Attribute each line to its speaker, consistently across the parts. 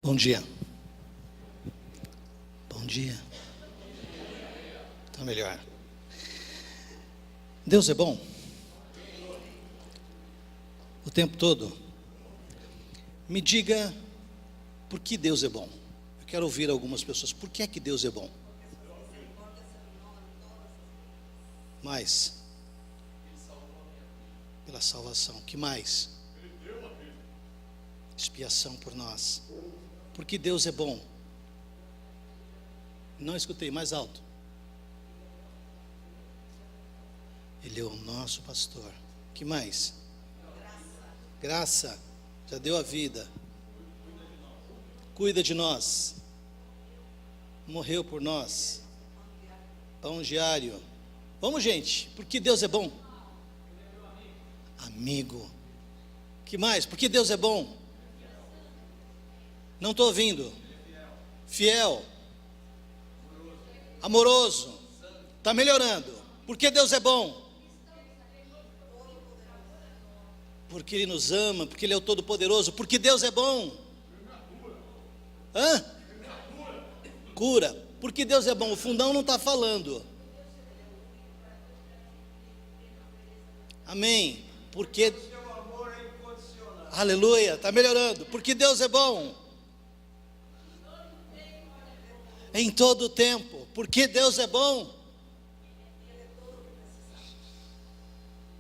Speaker 1: Bom dia. Bom dia. Está melhor. Deus é bom? O tempo todo? Me diga por que Deus é bom. Eu quero ouvir algumas pessoas. Por que é que Deus é bom? Mais? Pela salvação. Que mais? Expiação por nós. Porque Deus é bom. Não escutei, mais alto. Ele é o nosso pastor. Que mais? Graça. Já deu a vida. Cuida de nós. Morreu por nós. Pão diário. Vamos, gente. Porque Deus é bom. Amigo. Que mais? Porque Deus é bom. Não estou ouvindo. Fiel. Amoroso. Está melhorando. Porque Deus é bom. Porque Ele nos ama. Porque Ele é o Todo-Poderoso. Porque Deus é bom. Hã? Cura. Porque Deus é bom. O fundão não está falando. Amém. Porque... Aleluia. Está melhorando. Porque Deus é bom. Em todo o tempo, porque Deus é bom.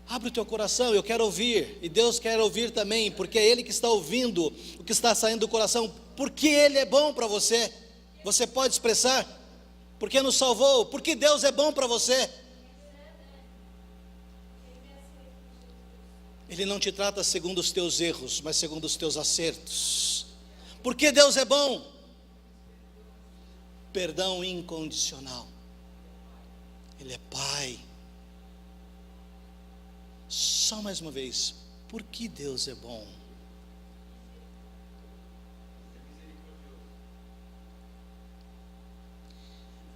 Speaker 1: Abre o teu coração, eu quero ouvir, e Deus quer ouvir também, porque é Ele que está ouvindo o que está saindo do coração, porque Ele é bom para você. Você pode expressar, porque nos salvou, porque Deus é bom para você. Ele não te trata segundo os teus erros, mas segundo os teus acertos. Porque Deus é bom. Perdão incondicional. Ele é Pai. Só mais uma vez, por que Deus é bom?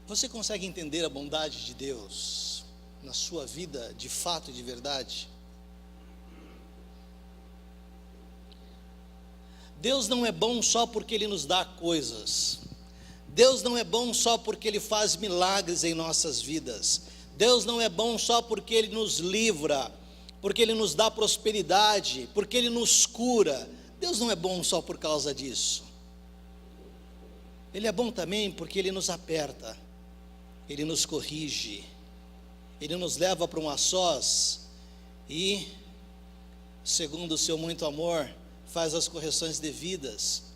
Speaker 1: Você consegue entender a bondade de Deus na sua vida de fato e de verdade? Deus não é bom só porque Ele nos dá coisas. Deus não é bom só porque Ele faz milagres em nossas vidas. Deus não é bom só porque Ele nos livra, porque Ele nos dá prosperidade, porque Ele nos cura. Deus não é bom só por causa disso. Ele é bom também porque Ele nos aperta, Ele nos corrige, Ele nos leva para um a sós e, segundo o seu muito amor, faz as correções devidas.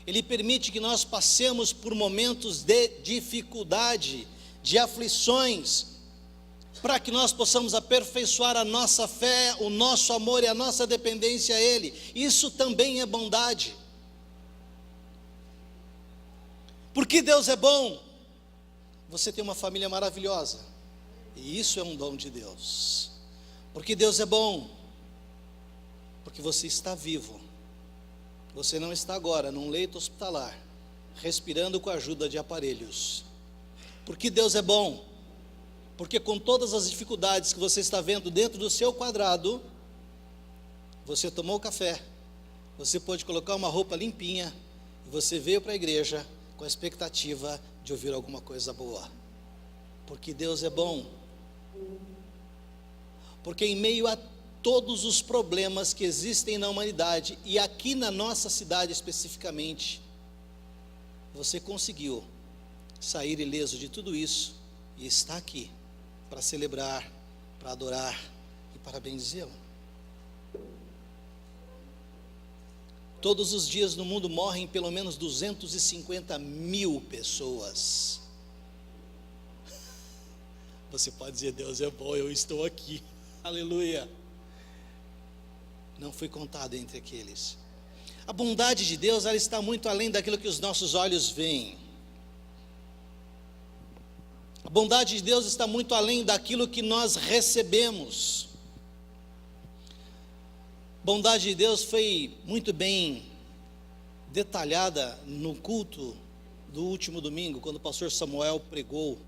Speaker 1: Ele permite que nós passemos por momentos de dificuldade, de aflições, para que nós possamos aperfeiçoar a nossa fé, o nosso amor e a nossa dependência a Ele. Isso também é bondade. Porque Deus é bom. Você tem uma família maravilhosa, e isso é um dom de Deus. Porque Deus é bom, porque você está vivo. Você não está agora num leito hospitalar, respirando com a ajuda de aparelhos. Porque Deus é bom. Porque com todas as dificuldades que você está vendo dentro do seu quadrado, você tomou café, você pôde colocar uma roupa limpinha, e você veio para a igreja com a expectativa de ouvir alguma coisa boa. Porque Deus é bom. Porque em meio a todos os problemas que existem na humanidade, e aqui na nossa cidade especificamente, você conseguiu sair ileso de tudo isso, e está aqui, para celebrar, para adorar, e para bendizê-lo. Todos os dias no mundo morrem pelo menos 250 mil pessoas. Você pode dizer, Deus é bom, eu estou aqui, aleluia. Não fui contado entre aqueles. A bondade de Deus, ela está muito além daquilo que os nossos olhos veem. A bondade de Deus está muito além daquilo que nós recebemos. A bondade de Deus foi muito bem detalhada no culto do último domingo, quando o pastor Samuel pregou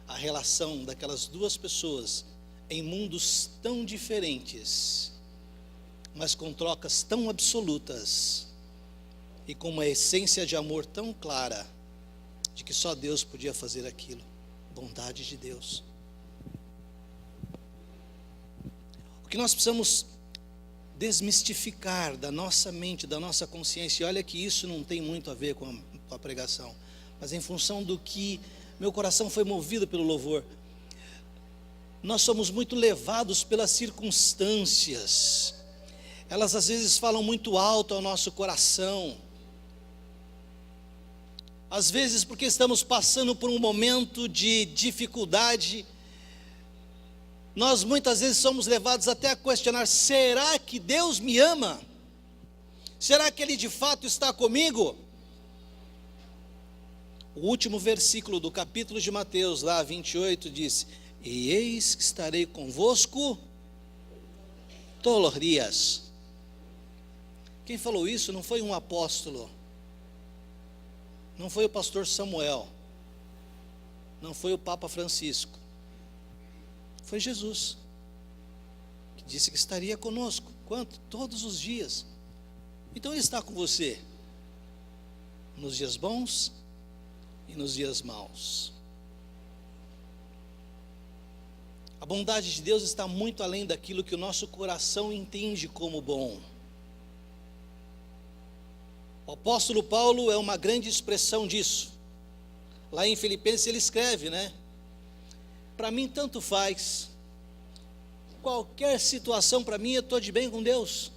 Speaker 1: a relação daquelas duas pessoas em mundos tão diferentes, mas com trocas tão absolutas, e com uma essência de amor tão clara, de que só Deus podia fazer aquilo. Bondade de Deus. O que nós precisamos desmistificar da nossa mente, da nossa consciência, e olha que isso não tem muito a ver com a pregação, mas em função do que meu coração foi movido pelo louvor. Nós somos muito levados pelas circunstâncias, elas às vezes falam muito alto ao nosso coração, às vezes porque estamos passando por um momento de dificuldade, nós muitas vezes somos levados até a questionar: será que Deus me ama? Será que Ele de fato está comigo? O último versículo do capítulo de Mateus, lá 28, diz: e eis que estarei convosco todos os dias. Quem falou isso não foi um apóstolo, não foi o pastor Samuel, não foi o Papa Francisco, foi Jesus, que disse que estaria conosco. Quanto? Todos os dias. Então Ele está com você, nos dias bons e nos dias maus. A bondade de Deus está muito além daquilo que o nosso coração entende como bom. O apóstolo Paulo é uma grande expressão disso. Lá em Filipenses ele escreve, né? Para mim tanto faz, qualquer situação para mim eu estou de bem com Deus.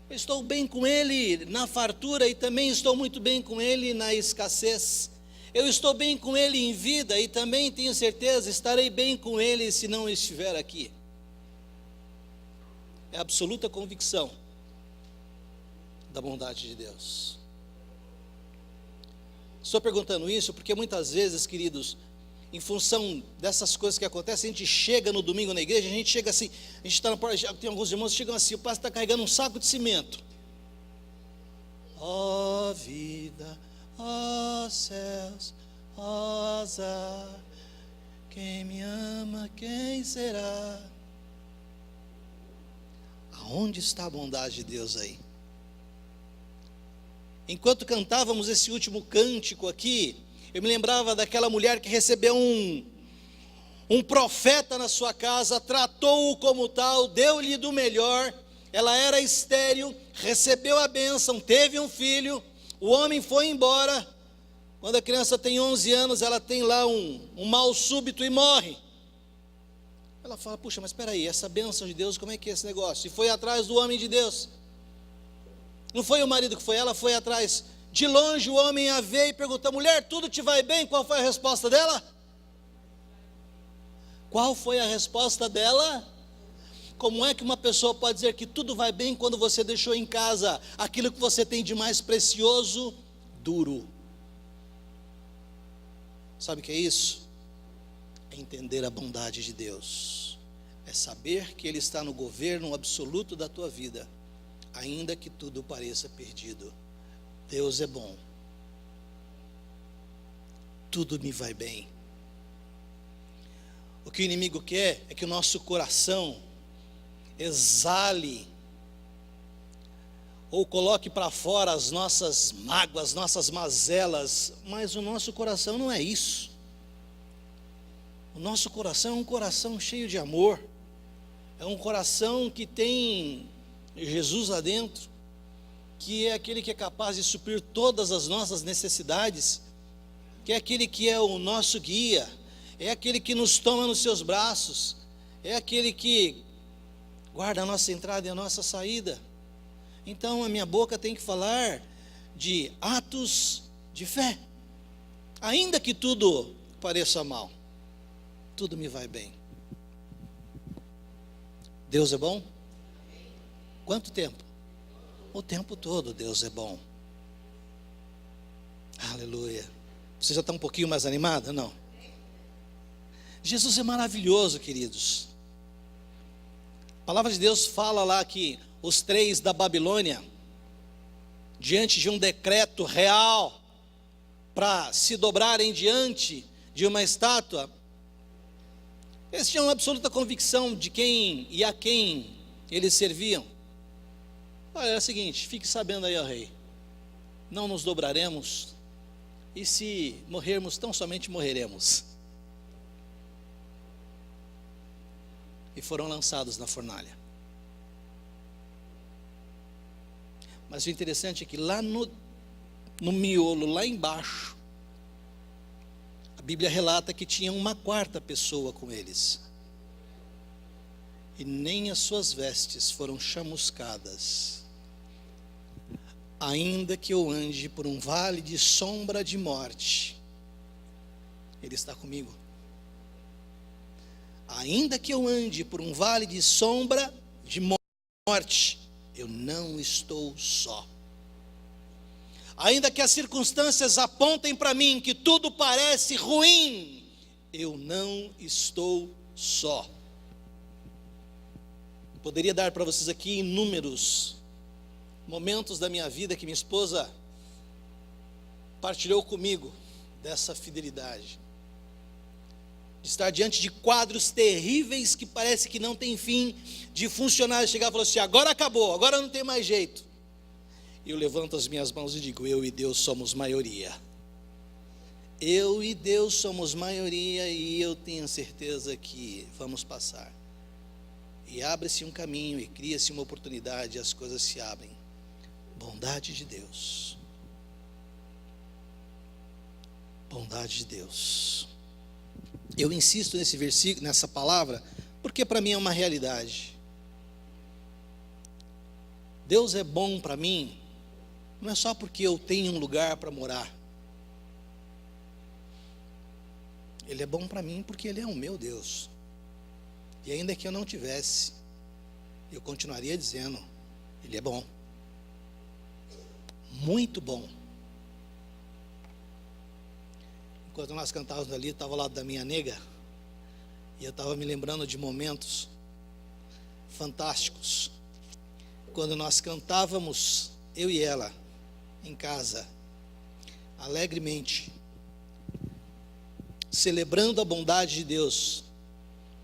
Speaker 1: Eu estou bem com Ele na fartura e também estou muito bem com Ele na escassez. Eu estou bem com Ele em vida e também tenho certeza estarei bem com Ele se não estiver aqui. É absoluta convicção da bondade de Deus. Estou perguntando isso porque muitas vezes, queridos, em função dessas coisas que acontecem, a gente chega no domingo na igreja, a gente chega assim, a gente está na porta, tem alguns irmãos que chegam assim, o pastor está carregando um saco de cimento. Ó vida, ó céus, ó azar, quem me ama, quem será? Aonde está a bondade de Deus aí? Enquanto cantávamos esse último cântico aqui, eu me lembrava daquela mulher que recebeu um profeta na sua casa, tratou-o como tal, deu-lhe do melhor. Ela era estéril, recebeu a bênção, teve um filho, o homem foi embora. Quando a criança tem 11 anos, ela tem lá um mal súbito e morre. Ela fala: puxa, mas espera aí, essa bênção de Deus, como é que é esse negócio? E foi atrás do homem de Deus. Não foi o marido que foi, ela foi atrás. De longe o homem a vê e pergunta: mulher, tudo te vai bem? Qual foi a resposta dela? Qual foi a resposta dela? Como é que uma pessoa pode dizer que tudo vai bem quando você deixou em casa aquilo que você tem de mais precioso duro? Sabe o que é isso? É entender a bondade de Deus, é saber que Ele está no governo absoluto da tua vida, ainda que tudo pareça perdido. Deus é bom, tudo me vai bem. O que o inimigo quer é que o nosso coração exale ou coloque para fora as nossas mágoas, nossas mazelas, mas o nosso coração não é isso. O nosso coração é um coração cheio de amor, é um coração que tem Jesus lá dentro, que é aquele que é capaz de suprir todas as nossas necessidades, que é aquele que é o nosso guia, é aquele que nos toma nos seus braços, é aquele que guarda a nossa entrada e a nossa saída. Então a minha boca tem que falar de atos de fé, ainda que tudo pareça mal, tudo me vai bem. Deus é bom? Quanto tempo? O tempo todo Deus é bom. Aleluia. Você já está um pouquinho mais animada? Não? Jesus é maravilhoso, queridos. A palavra de Deus fala lá que os 3 da Babilônia, diante de um decreto real, para se dobrarem diante de uma estátua, eles tinham absoluta convicção de quem e a quem eles serviam. Olha, é o seguinte, fique sabendo aí, ó rei, não nos dobraremos, e se morrermos, tão somente morreremos. E foram lançados na fornalha. Mas o interessante é que lá no miolo, lá embaixo, a Bíblia relata que tinha uma quarta pessoa com eles. E nem as suas vestes foram chamuscadas. Ainda que eu ande por um vale de sombra de morte, Ele está comigo. Ainda que eu ande por um vale de sombra de morte, eu não estou só. Ainda que as circunstâncias apontem para mim que tudo parece ruim, eu não estou só. Poderia dar para vocês aqui inúmeros momentos da minha vida que minha esposa partilhou comigo dessa fidelidade. De estar diante de quadros terríveis que parece que não tem fim, de funcionário chegar e falar assim: agora acabou, agora não tem mais jeito. E eu levanto as minhas mãos e digo: eu e Deus somos maioria. Eu e Deus somos maioria, e eu tenho certeza que vamos passar. E abre-se um caminho e cria-se uma oportunidade, e as coisas se abrem. Bondade de Deus. Bondade de Deus. Eu insisto nesse versículo, nessa palavra, porque para mim é uma realidade. Deus é bom para mim, não é só porque eu tenho um lugar para morar. Ele é bom para mim porque Ele é o meu Deus. E ainda que eu não tivesse, eu continuaria dizendo: Ele é bom. Muito bom. Enquanto nós cantávamos ali, eu estava ao lado da minha nega, e eu estava me lembrando de momentos fantásticos, quando nós cantávamos, eu e ela, em casa, alegremente, celebrando a bondade de Deus,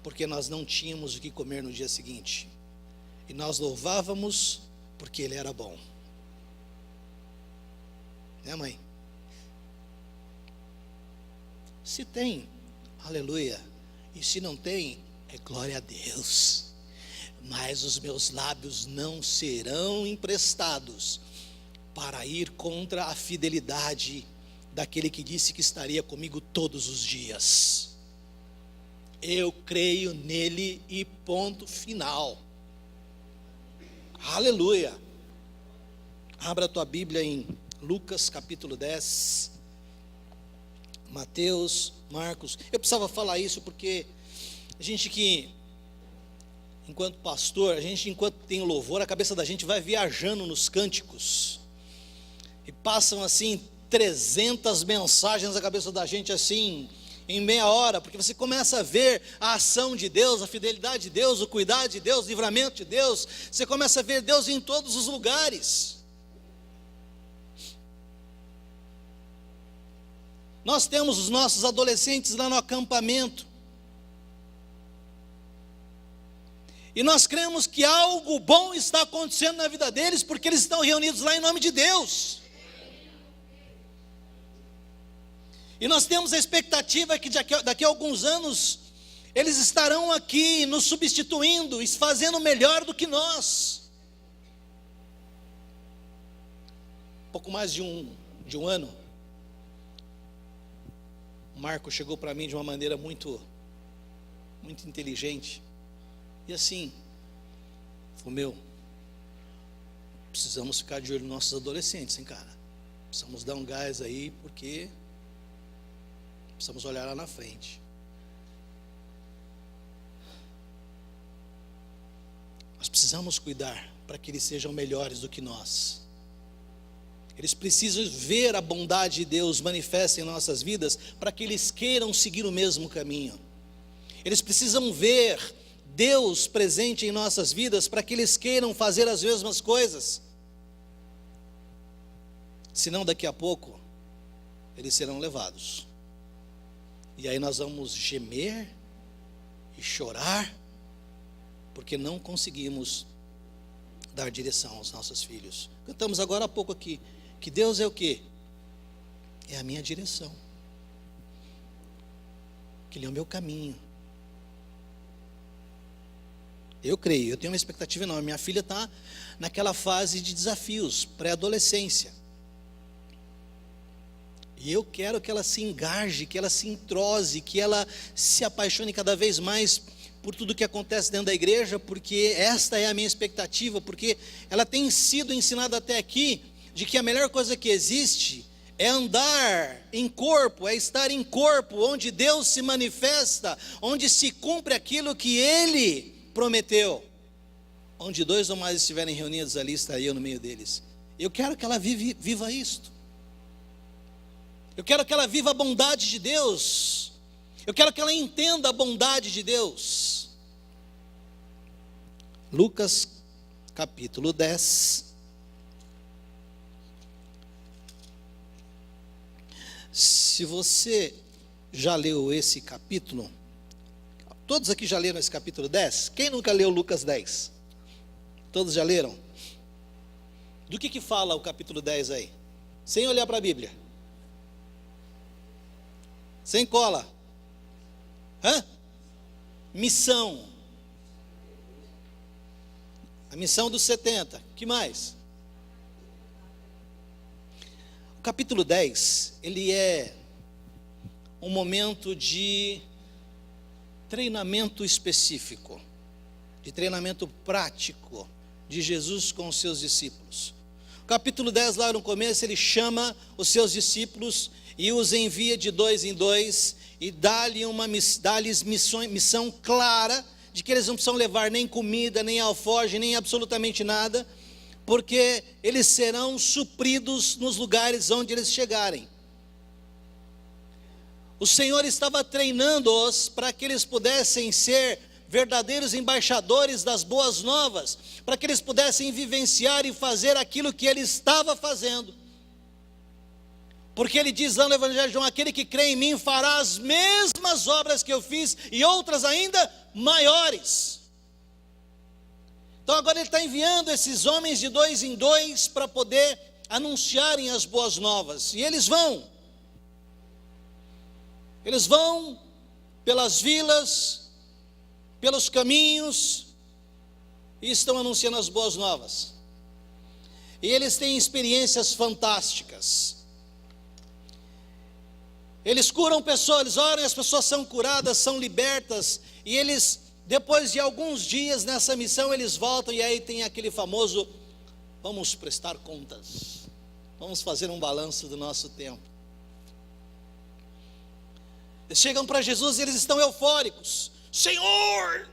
Speaker 1: porque nós não tínhamos o que comer no dia seguinte, e nós louvávamos porque Ele era bom. Né, mãe? Se tem, aleluia. E se não tem, é glória a Deus. Mas os meus lábios não serão emprestados para ir contra a fidelidade daquele que disse que estaria comigo todos os dias. Eu creio nele e ponto final. Aleluia. Abra a tua Bíblia em Lucas capítulo 10. Mateus, Marcos. Eu precisava falar isso porque a gente que, enquanto pastor, a gente enquanto tem louvor, a cabeça da gente vai viajando nos cânticos. E passam assim 300 mensagens na cabeça da gente assim, em meia hora, porque você começa a ver a ação de Deus, a fidelidade de Deus, o cuidado de Deus, o livramento de Deus. Você começa a ver Deus em todos os lugares. Nós temos os nossos adolescentes lá no acampamento. E nós cremos que algo bom está acontecendo na vida deles, porque eles estão reunidos lá em nome de Deus. E nós temos a expectativa que daqui a alguns anos, eles estarão aqui nos substituindo e fazendo melhor do que nós. Pouco mais de um ano, o Marco chegou para mim de uma maneira muito inteligente. E assim, falou: precisamos ficar de olho nos nossos adolescentes, hein, cara? Precisamos dar um gás aí, porque precisamos olhar lá na frente. Nós precisamos cuidar para que eles sejam melhores do que nós. Eles precisam ver a bondade de Deus manifesta em nossas vidas, para que eles queiram seguir o mesmo caminho. Eles precisam ver Deus presente em nossas vidas, para que eles queiram fazer as mesmas coisas. Senão daqui a pouco, eles serão levados. E aí nós vamos gemer e chorar, porque não conseguimos dar direção aos nossos filhos. Cantamos agora há pouco aqui: que Deus é o quê? É a minha direção, que Ele é o meu caminho. Eu creio, eu tenho uma expectativa enorme. Minha filha está naquela fase de desafios, pré-adolescência. E eu quero que ela se engaje, que ela se entrose, que ela se apaixone cada vez mais por tudo que acontece dentro da igreja, porque esta é a minha expectativa, porque ela tem sido ensinada até aqui, de que a melhor coisa que existe é andar em corpo, é estar em corpo, onde Deus se manifesta, onde se cumpre aquilo que Ele prometeu. Onde 2 ou mais estiverem reunidos ali, estarei eu no meio deles. Eu quero que ela viva isto. Eu quero que ela viva a bondade de Deus. Eu quero que ela entenda a bondade de Deus. Lucas capítulo 10. Se você já leu esse capítulo, todos aqui já leram esse capítulo 10? Quem nunca leu Lucas 10? Todos já leram? Do que fala o capítulo 10 aí? Sem olhar para a Bíblia. Sem cola. Missão. A missão dos 70. Que mais? O capítulo 10, ele é um momento de treinamento específico, de treinamento prático de Jesus com os seus discípulos. O capítulo 10, lá no começo, ele chama os seus discípulos e os envia de 2 em 2 e dá-lhes missão clara de que eles não precisam levar nem comida, nem alforje, nem absolutamente nada, porque eles serão supridos nos lugares onde eles chegarem. O Senhor estava treinando-os para que eles pudessem ser verdadeiros embaixadores das boas novas, para que eles pudessem vivenciar e fazer aquilo que Ele estava fazendo. Porque Ele diz lá no Evangelho de João: aquele que crê em mim fará as mesmas obras que eu fiz e outras ainda maiores. Então agora Ele está enviando esses homens de 2 em 2 para poder anunciarem as boas novas. E eles vão pelas vilas, pelos caminhos, e estão anunciando as boas novas. E eles têm experiências fantásticas. Eles curam pessoas, eles oram e as pessoas são curadas, são libertas. E eles, depois de alguns dias nessa missão, eles voltam e aí tem aquele famoso: vamos prestar contas, vamos fazer um balanço do nosso tempo. Eles chegam para Jesus e eles estão eufóricos: Senhor,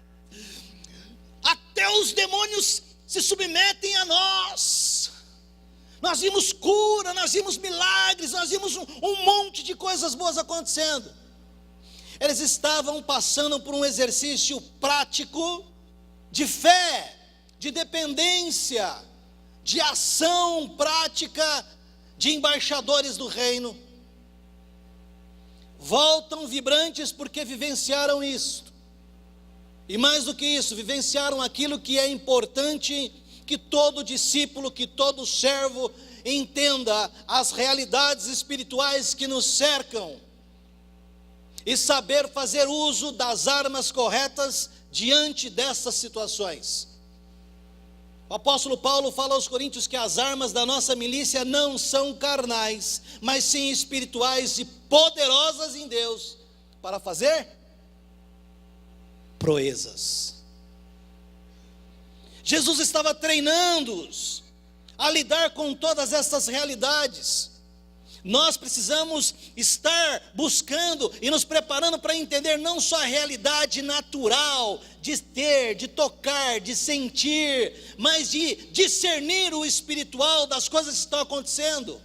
Speaker 1: até os demônios se submetem a nós. Nós vimos cura, nós vimos milagres, nós vimos um monte de coisas boas acontecendo. Eles estavam passando por um exercício prático de fé, de dependência, de ação prática de embaixadores do reino. Voltam vibrantes porque vivenciaram isso. E mais do que isso, vivenciaram aquilo que é importante que todo discípulo, que todo servo entenda: as realidades espirituais que nos cercam e saber fazer uso das armas corretas diante dessas situações. O apóstolo Paulo fala aos Coríntios que as armas da nossa milícia não são carnais, mas sim espirituais e poderosas em Deus para fazer proezas. Jesus estava treinando-os a lidar com todas essas realidades. Nós precisamos estar buscando e nos preparando para entender não só a realidade natural, de ter, de tocar, de sentir, mas de discernir o espiritual das coisas que estão acontecendo.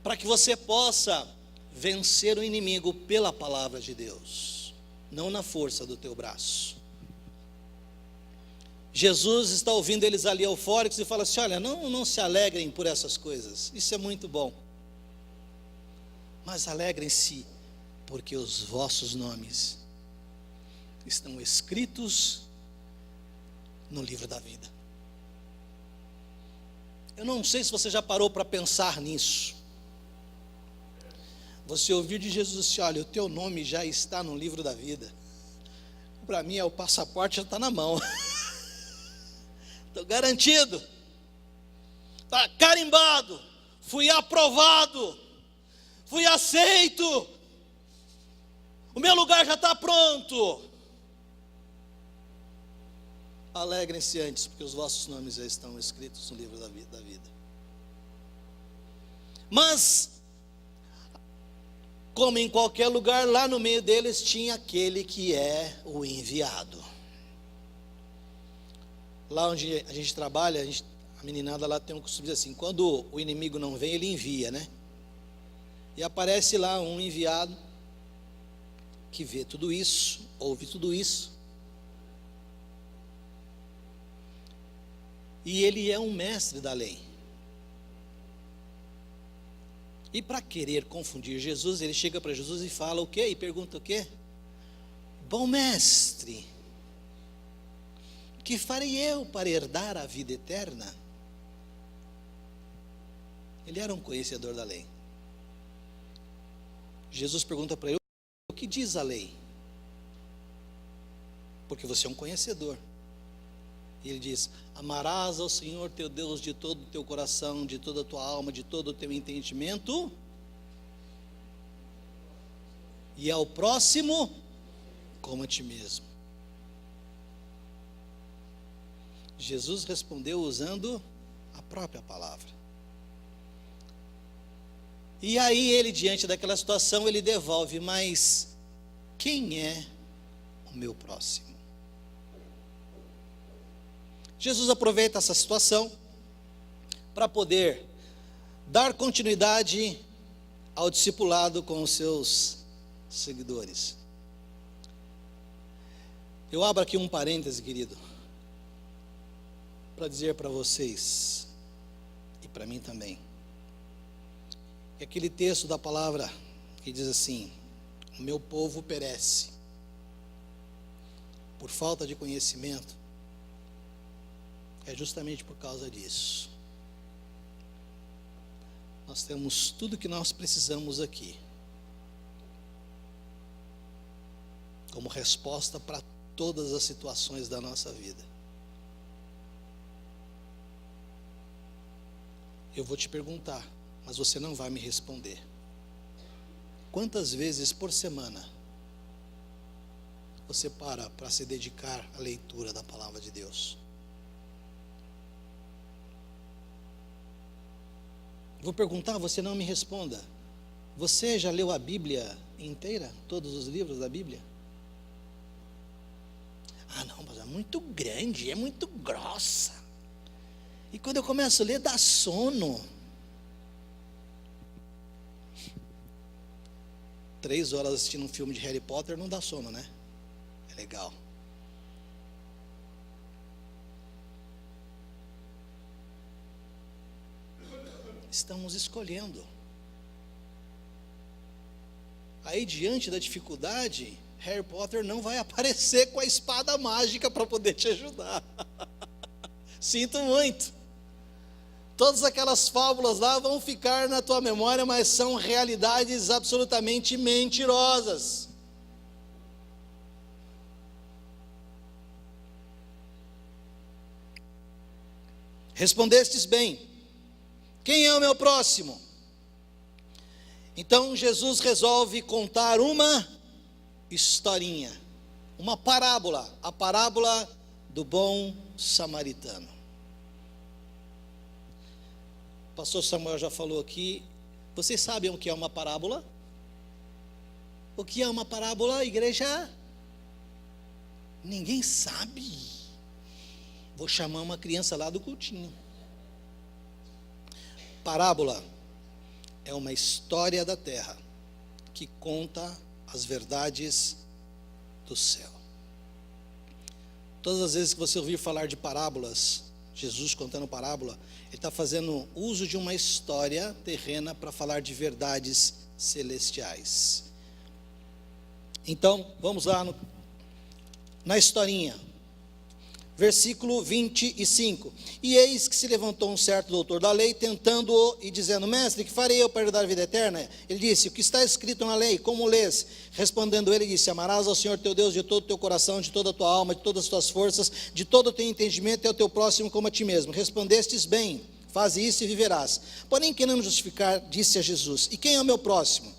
Speaker 1: Para que você possa vencer o inimigo pela palavra de Deus, não na força do teu braço. Jesus está ouvindo eles ali eufóricos e fala assim: olha, não se alegrem por essas coisas, isso é muito bom, mas alegrem-se porque os vossos nomes estão escritos no livro da vida. Eu não sei se você já parou para pensar nisso. Você ouvir de Jesus assim: olha, o teu nome já está no livro da vida. Para mim o passaporte já está na mão. Estou garantido. Está carimbado. Fui aprovado. Fui aceito. O meu lugar já está pronto. Alegrem-se antes, porque os vossos nomes já estão escritos no livro da vida. Mas, como em qualquer lugar, lá no meio deles tinha aquele que é o enviado. Lá onde a gente trabalha, a meninada lá tem um costume de dizer assim: quando o inimigo não vem, ele envia, né? E aparece lá um enviado que vê tudo isso, ouve tudo isso, e ele é um mestre da lei. E para querer confundir Jesus, ele chega para Jesus e fala o quê? E pergunta o quê? Bom mestre, que farei eu para herdar a vida eterna? Ele era um conhecedor da lei. Jesus pergunta para ele: o que diz a lei? Porque você é um conhecedor. E ele diz: amarás ao Senhor teu Deus de todo o teu coração, de toda a tua alma, de todo o teu entendimento, e ao próximo como a ti mesmo. Jesus respondeu usando a própria palavra. E aí ele, diante daquela situação, ele devolve: mas quem é o meu próximo? Jesus aproveita essa situação para poder dar continuidade ao discipulado com os seus seguidores. Eu abro aqui um parêntese, querido, para dizer para vocês, e para mim também, que aquele texto da palavra que diz assim: o meu povo perece por falta de conhecimento, é justamente por causa disso. Nós temos tudo que nós precisamos aqui, como resposta para todas as situações da nossa vida. Eu vou te perguntar, mas você não vai me responder: quantas vezes por semana você para se dedicar à leitura da palavra de Deus? Vou perguntar, você não me responda: você já leu a Bíblia inteira? Todos os livros da Bíblia? Ah não, mas é muito grande, é muito grossa, e quando eu começo a ler dá sono. 3 horas assistindo um filme de Harry Potter não dá sono, né? É legal. Estamos escolhendo. Aí, diante da dificuldade, Harry Potter não vai aparecer com a espada mágica para poder te ajudar. Sinto muito. Todas aquelas fábulas lá vão ficar na tua memória, mas são realidades absolutamente mentirosas. Respondestes bem: quem é o meu próximo? Então Jesus resolve contar uma historinha, uma parábola, a parábola do bom samaritano. O pastor Samuel já falou aqui. Vocês sabem o que é uma parábola? O que é uma parábola, igreja? Ninguém sabe. Vou chamar uma criança lá do cultinho. Parábola é uma história da terra que conta as verdades do céu. Todas as vezes que você ouvir falar de parábolas, Jesus contando parábola, ele está fazendo uso de uma história terrena para falar de verdades celestiais. Então, vamos lá na historinha. Versículo 25. E eis que se levantou um certo doutor da lei, tentando-o e dizendo: Mestre, que farei eu para herdar a vida eterna? Ele disse: o que está escrito na lei, como lês? Respondendo ele, disse: amarás ao Senhor teu Deus de todo o teu coração, de toda a tua alma, de todas as tuas forças, de todo o teu entendimento, e ao teu próximo como a ti mesmo. Respondestes bem, faze isso e viverás. Porém, querendo justificar, disse a Jesus: e quem é o meu próximo?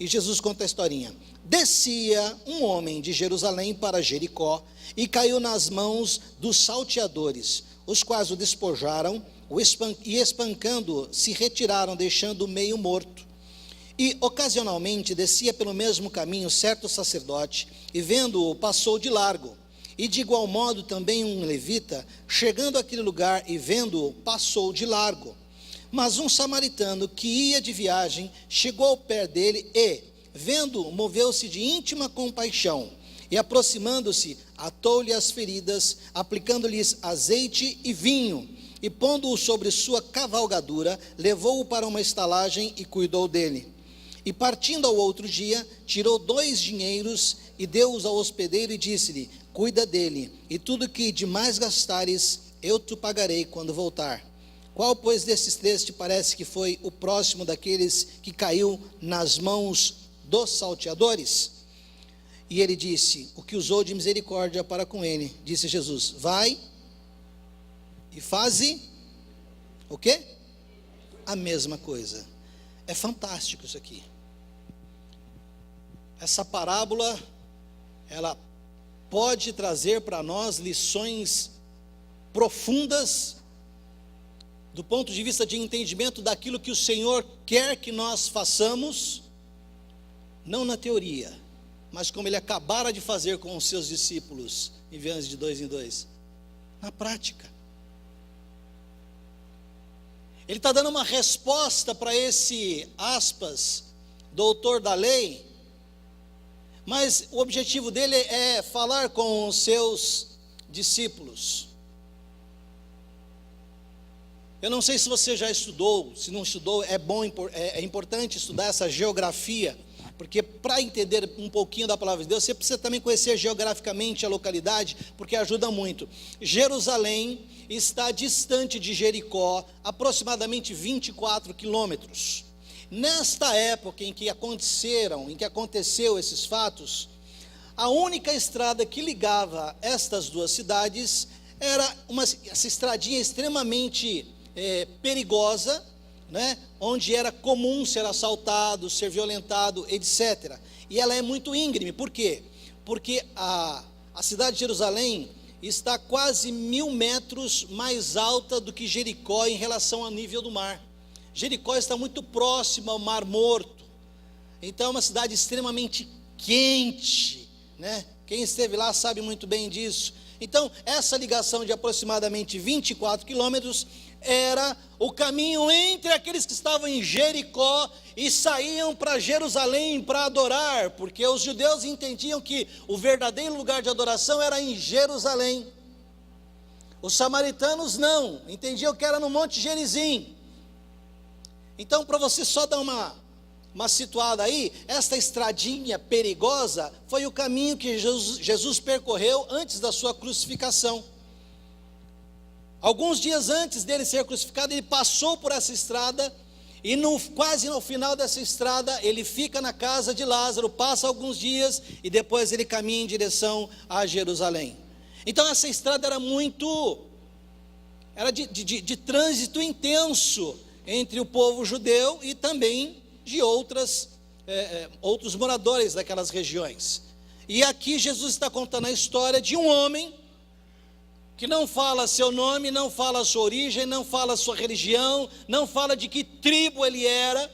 Speaker 1: E Jesus conta a historinha. Descia um homem de Jerusalém para Jericó e caiu nas mãos dos salteadores, os quais o despojaram e espancando se retiraram, deixando-o meio morto. E ocasionalmente descia pelo mesmo caminho certo sacerdote, e vendo-o passou de largo. E de igual modo também um levita, chegando àquele lugar e vendo-o, passou de largo. Mas um samaritano que ia de viagem chegou ao pé dele e, vendo-o, moveu-se de íntima compaixão, e aproximando-se, atou-lhe as feridas, aplicando-lhes azeite e vinho, e pondo-o sobre sua cavalgadura, levou-o para uma estalagem e cuidou dele. E partindo ao outro dia, tirou 2 dinheiros e deu-os ao hospedeiro e disse-lhe: cuida dele, e tudo que de mais gastares, eu te pagarei quando voltar. Qual, pois, desses 3 te parece que foi o próximo daqueles que caiu nas mãos dos salteadores? E ele disse: o que usou de misericórdia para com ele. Disse Jesus: vai e faze o quê? A mesma coisa. É fantástico isso aqui. Essa parábola, ela pode trazer para nós lições profundas do ponto de vista de entendimento daquilo que o Senhor quer que nós façamos, não na teoria, mas como Ele acabara de fazer com os seus discípulos, enviando de 2 em 2, na prática. Ele está dando uma resposta para esse, aspas, doutor da lei, mas o objetivo dele é falar com os seus discípulos. Eu não sei se você já estudou, se não estudou, é importante estudar essa geografia, porque para entender um pouquinho da palavra de Deus, você precisa também conhecer geograficamente a localidade, porque ajuda muito. Jerusalém está distante de Jericó, aproximadamente 24 quilômetros. Nesta época em que aconteceu esses fatos, a única estrada que ligava estas 2 cidades era essa estradinha extremamente perigosa, né? Onde era comum ser assaltado, ser violentado, etc. E ela é muito íngreme. Por quê? Porque a cidade de Jerusalém está quase 1.000 metros mais alta do que Jericó em relação ao nível do mar. Jericó está muito próximo ao Mar Morto, então é uma cidade extremamente quente, né? Quem esteve lá sabe muito bem disso. Então essa ligação de aproximadamente 24 quilômetros era o caminho entre aqueles que estavam em Jericó e saíam para Jerusalém para adorar, porque os judeus entendiam que o verdadeiro lugar de adoração era em Jerusalém. Os samaritanos não, entendiam que era no Monte Gerizim. Então, para você só dar uma situada aí, esta estradinha perigosa foi o caminho que Jesus percorreu antes da sua crucificação. Alguns dias antes dele ser crucificado, ele passou por essa estrada, e quase no final dessa estrada, ele fica na casa de Lázaro, passa alguns dias, e depois ele caminha em direção a Jerusalém. Então essa estrada era de trânsito intenso, entre o povo judeu e também de outros moradores daquelas regiões. E aqui Jesus está contando a história de um homem que não fala seu nome, não fala a sua origem, não fala a sua religião, não fala de que tribo ele era,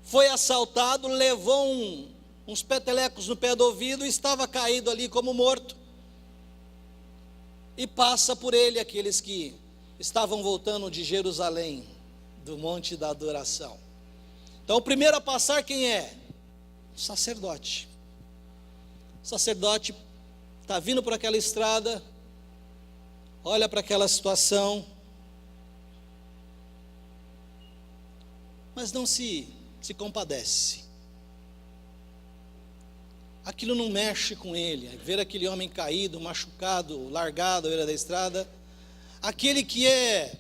Speaker 1: foi assaltado, levou uns petelecos no pé do ouvido e estava caído ali como morto. E passa por ele aqueles que estavam voltando de Jerusalém, do Monte da Adoração. Então o primeiro a passar quem é? O sacerdote. O sacerdote está vindo por aquela estrada, olha para aquela situação, mas não se compadece. aquilo não mexe com ele. Ver aquele homem caído, machucado, largado à beira da estrada, aquele que é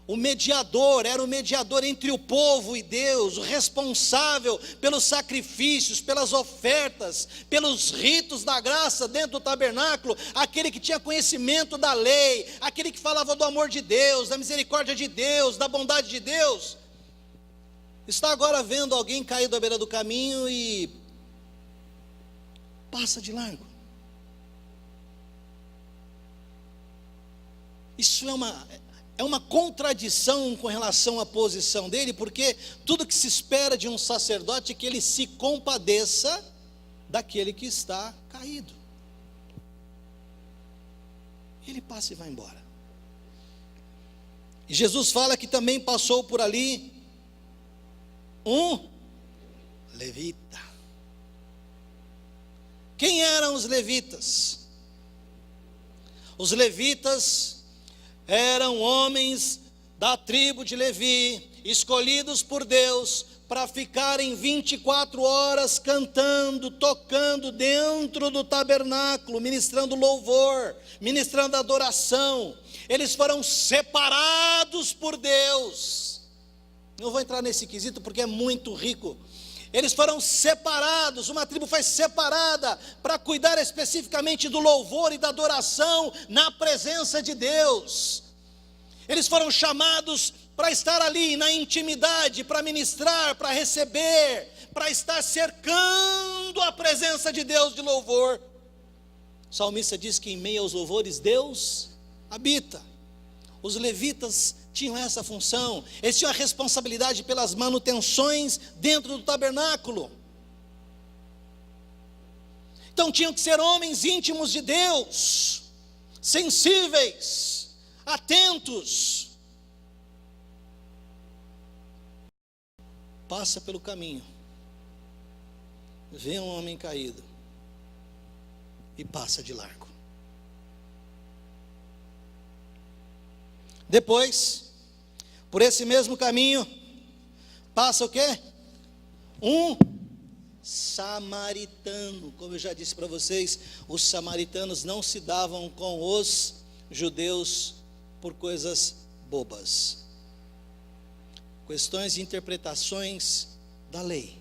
Speaker 1: o mediador, era o mediador entre o povo e Deus, o responsável pelos sacrifícios, pelas ofertas, pelos ritos da graça dentro do tabernáculo, aquele que tinha conhecimento da lei, aquele que falava do amor de Deus, da misericórdia de Deus, da bondade de Deus, está agora vendo alguém caído à beira do caminho e passa de largo. Isso é uma contradição com relação à posição dele, porque tudo que se espera de um sacerdote é que ele se compadeça daquele que está caído. Ele passa e vai embora. E Jesus fala que também passou por ali um levita. Quem eram os levitas? Os levitas eram homens da tribo de Levi, escolhidos por Deus para ficarem 24 horas cantando, tocando dentro do tabernáculo, ministrando louvor, ministrando adoração. Eles foram separados por Deus. Não vou entrar nesse quesito porque é muito rico. Eles foram separados, uma tribo foi separada para cuidar especificamente do louvor e da adoração na presença de Deus. Eles foram chamados para estar ali na intimidade, para ministrar, para receber, para estar cercando a presença de Deus de louvor. O salmista diz que em meio aos louvores Deus habita. Os levitas tinham essa função, eles tinham a responsabilidade pelas manutenções dentro do tabernáculo. Então tinham que ser homens íntimos de Deus, sensíveis, atentos. Passa pelo caminho, vê um homem caído e passa de largo. Depois, por esse mesmo caminho, passa o quê? Um samaritano. Como eu já disse para vocês, os samaritanos não se davam com os judeus por coisas bobas. Questões de interpretações da lei.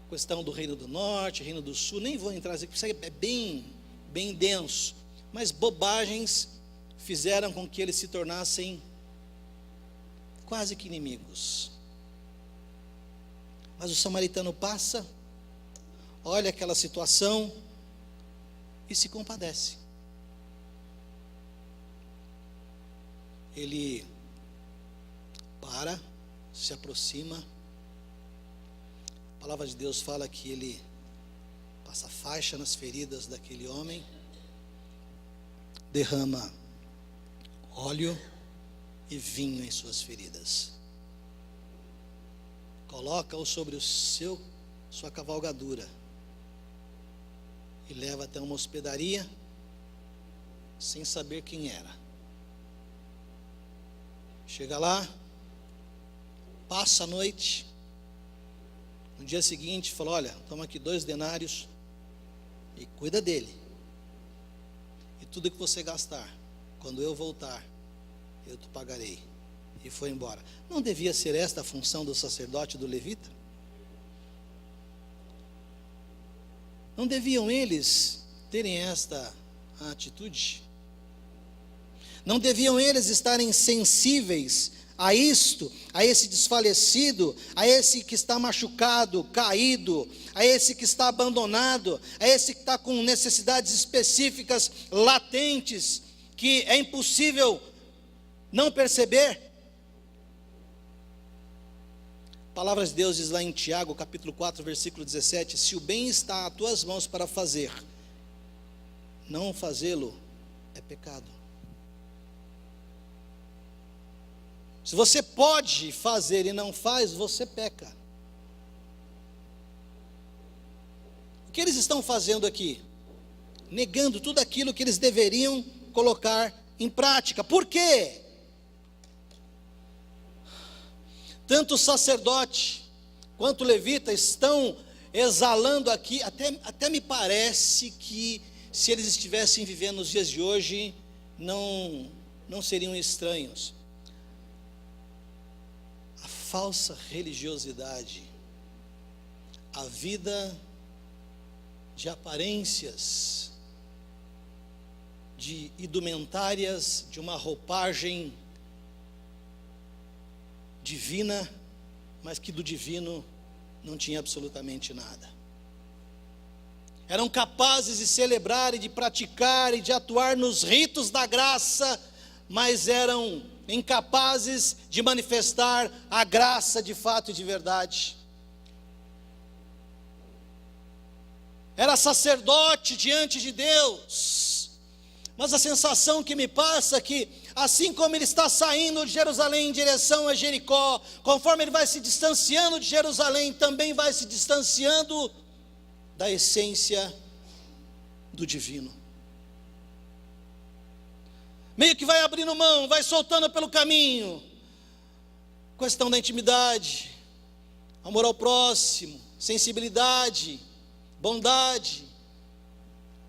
Speaker 1: Questão do Reino do Norte, Reino do Sul, nem vou entrar aqui, porque é bem denso. Mas bobagens fizeram com que eles se tornassem quase que inimigos. Mas o samaritano passa, olha aquela situação e se compadece. Ele para, se aproxima. A palavra de Deus fala que ele passa faixa nas feridas daquele homem, derrama óleo e vinho em suas feridas, coloca-o sobre sua cavalgadura e leva até uma hospedaria sem saber quem era. Chega lá, passa a noite. No dia seguinte fala: olha, toma aqui 2 denários e cuida dele, e tudo que você gastar, quando eu voltar, eu te pagarei. E foi embora. Não devia ser esta a função do sacerdote, do levita? Não deviam eles terem esta atitude? Não deviam eles estarem sensíveis a isto, a esse desfalecido, a esse que está machucado, caído, a esse que está abandonado, a esse que está com necessidades específicas, latentes, que é impossível não perceber? A palavra de Deus diz lá em Tiago, capítulo 4, versículo 17: se o bem está às tuas mãos para fazer, não fazê-lo é pecado. Se você pode fazer e não faz, você peca. O que eles estão fazendo aqui? Negando tudo aquilo que eles deveriam colocar em prática. Por quê? Tanto o sacerdote quanto o levita estão exalando aqui, até me parece que se eles estivessem vivendo nos dias de hoje, não seriam estranhos. A falsa religiosidade, a vida de aparências, de indumentárias, de uma roupagem divina, mas que do divino não tinha absolutamente nada. Eram capazes de celebrar e de praticar e de atuar nos ritos da graça, mas eram incapazes de manifestar a graça de fato e de verdade. Era sacerdote diante de Deus, mas a sensação que me passa é que, assim como ele está saindo de Jerusalém em direção a Jericó, conforme ele vai se distanciando de Jerusalém, também vai se distanciando da essência do divino. Meio que vai abrindo mão, vai soltando pelo caminho. Questão da intimidade, amor ao próximo, sensibilidade, bondade.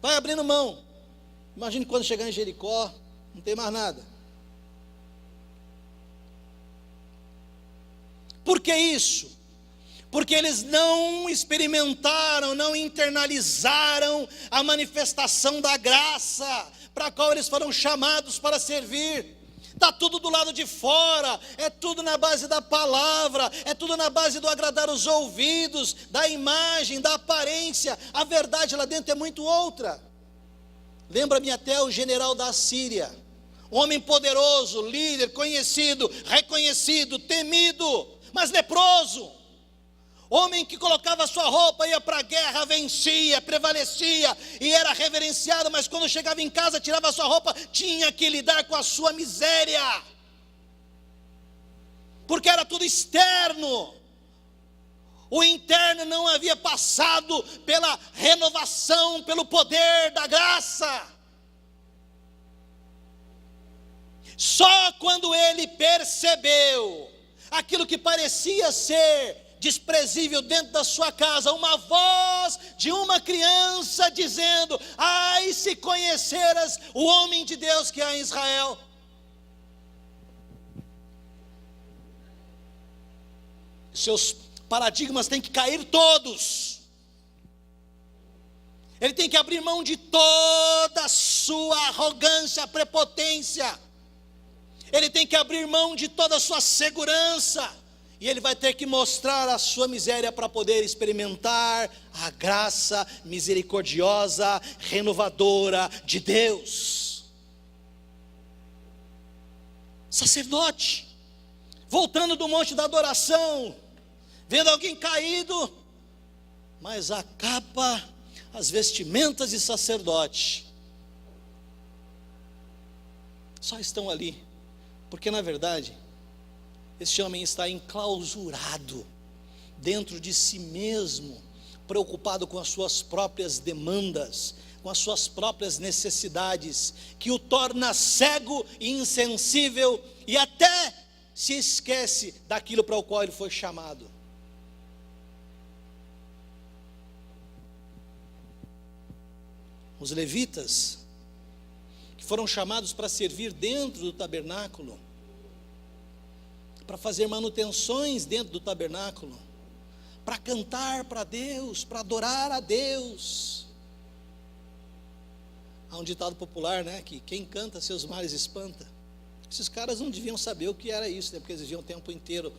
Speaker 1: Vai abrindo mão. Imagine quando chegar em Jericó, não tem mais nada. Por que isso? Porque eles não experimentaram, não internalizaram a manifestação da graça, para a qual eles foram chamados para servir. Está tudo do lado de fora, é tudo na base da palavra, é tudo na base do agradar os ouvidos, da imagem, da aparência. A verdade lá dentro é muito outra. Lembra-me até o general da Síria, homem poderoso, líder, conhecido, reconhecido, temido, mas leproso. Homem que colocava sua roupa, ia para a guerra, vencia, prevalecia e era reverenciado, mas quando chegava em casa, tirava sua roupa, tinha que lidar com a sua miséria, porque era tudo externo. O interno não havia passado pela renovação, pelo poder da graça. Só quando ele percebeu aquilo que parecia ser desprezível dentro da sua casa, uma voz de uma criança dizendo: ai, se conheceras o homem de Deus que há em Israel. Seus paradigmas têm que cair todos. Ele tem que abrir mão de toda a sua arrogância, prepotência. Ele tem que abrir mão de toda a sua segurança. E ele vai ter que mostrar a sua miséria para poder experimentar a graça misericordiosa, renovadora de Deus. Sacerdote, voltando do monte da adoração, vendo alguém caído, mas a capa, as vestimentas de sacerdote, só estão ali, porque na verdade, este homem está enclausurado dentro de si mesmo, preocupado com as suas próprias demandas, com as suas próprias necessidades, que o torna cego e insensível, e até se esquece daquilo para o qual ele foi chamado. Os levitas, que foram chamados para servir dentro do tabernáculo, para fazer manutenções dentro do tabernáculo, para cantar para Deus, para adorar a Deus. Há um ditado popular, né, que quem canta seus males espanta. Esses caras não deviam saber o que era isso, né, porque eles viviam o tempo inteiro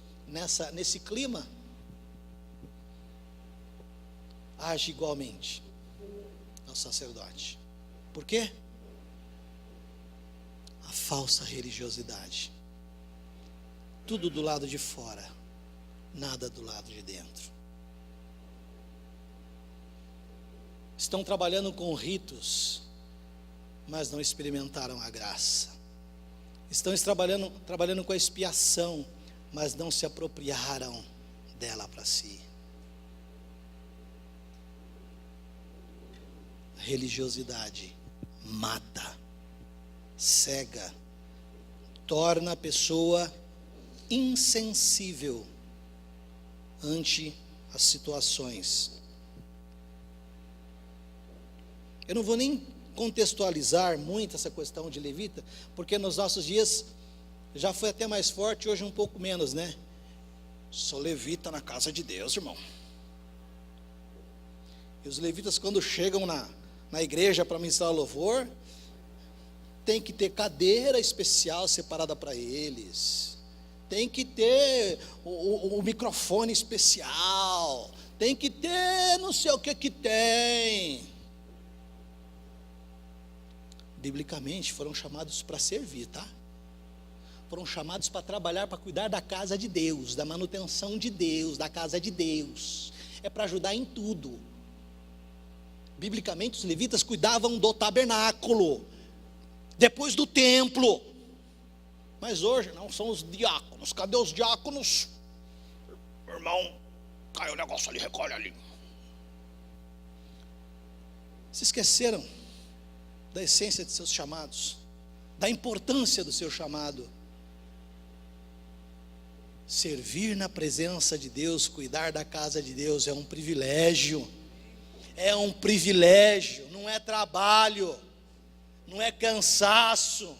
Speaker 1: nesse clima. Age igualmente ao sacerdote. Por quê? A falsa religiosidade. Tudo do lado de fora, nada do lado de dentro. Estão trabalhando com ritos, mas não experimentaram a graça. Estão trabalhando com a expiação, mas não se apropriaram dela para si. A religiosidade mata, cega, torna a pessoa insensível ante as situações Eu não vou nem contextualizar muito essa questão de levita, porque nos nossos dias já foi até mais forte, hoje um pouco menos, né? Sou levita na casa de Deus, irmão. E os levitas, quando chegam na igreja para ministrar louvor, tem que ter cadeira especial separada para eles, tem que ter o microfone especial, tem que ter não sei o que tem. Biblicamente foram chamados para servir, tá? Foram chamados para trabalhar, para cuidar da casa de Deus, da manutenção de Deus, da casa de Deus. É para ajudar em tudo. Biblicamente, os levitas cuidavam do tabernáculo, depois do templo. Mas hoje não, são os diáconos. Cadê os diáconos? Irmão, caiu o negócio ali, recolhe ali. Se esqueceram da essência de seus chamados, da importância do seu chamado. Servir na presença de Deus, cuidar da casa de Deus é um privilégio. É um privilégio, não é trabalho, não é cansaço.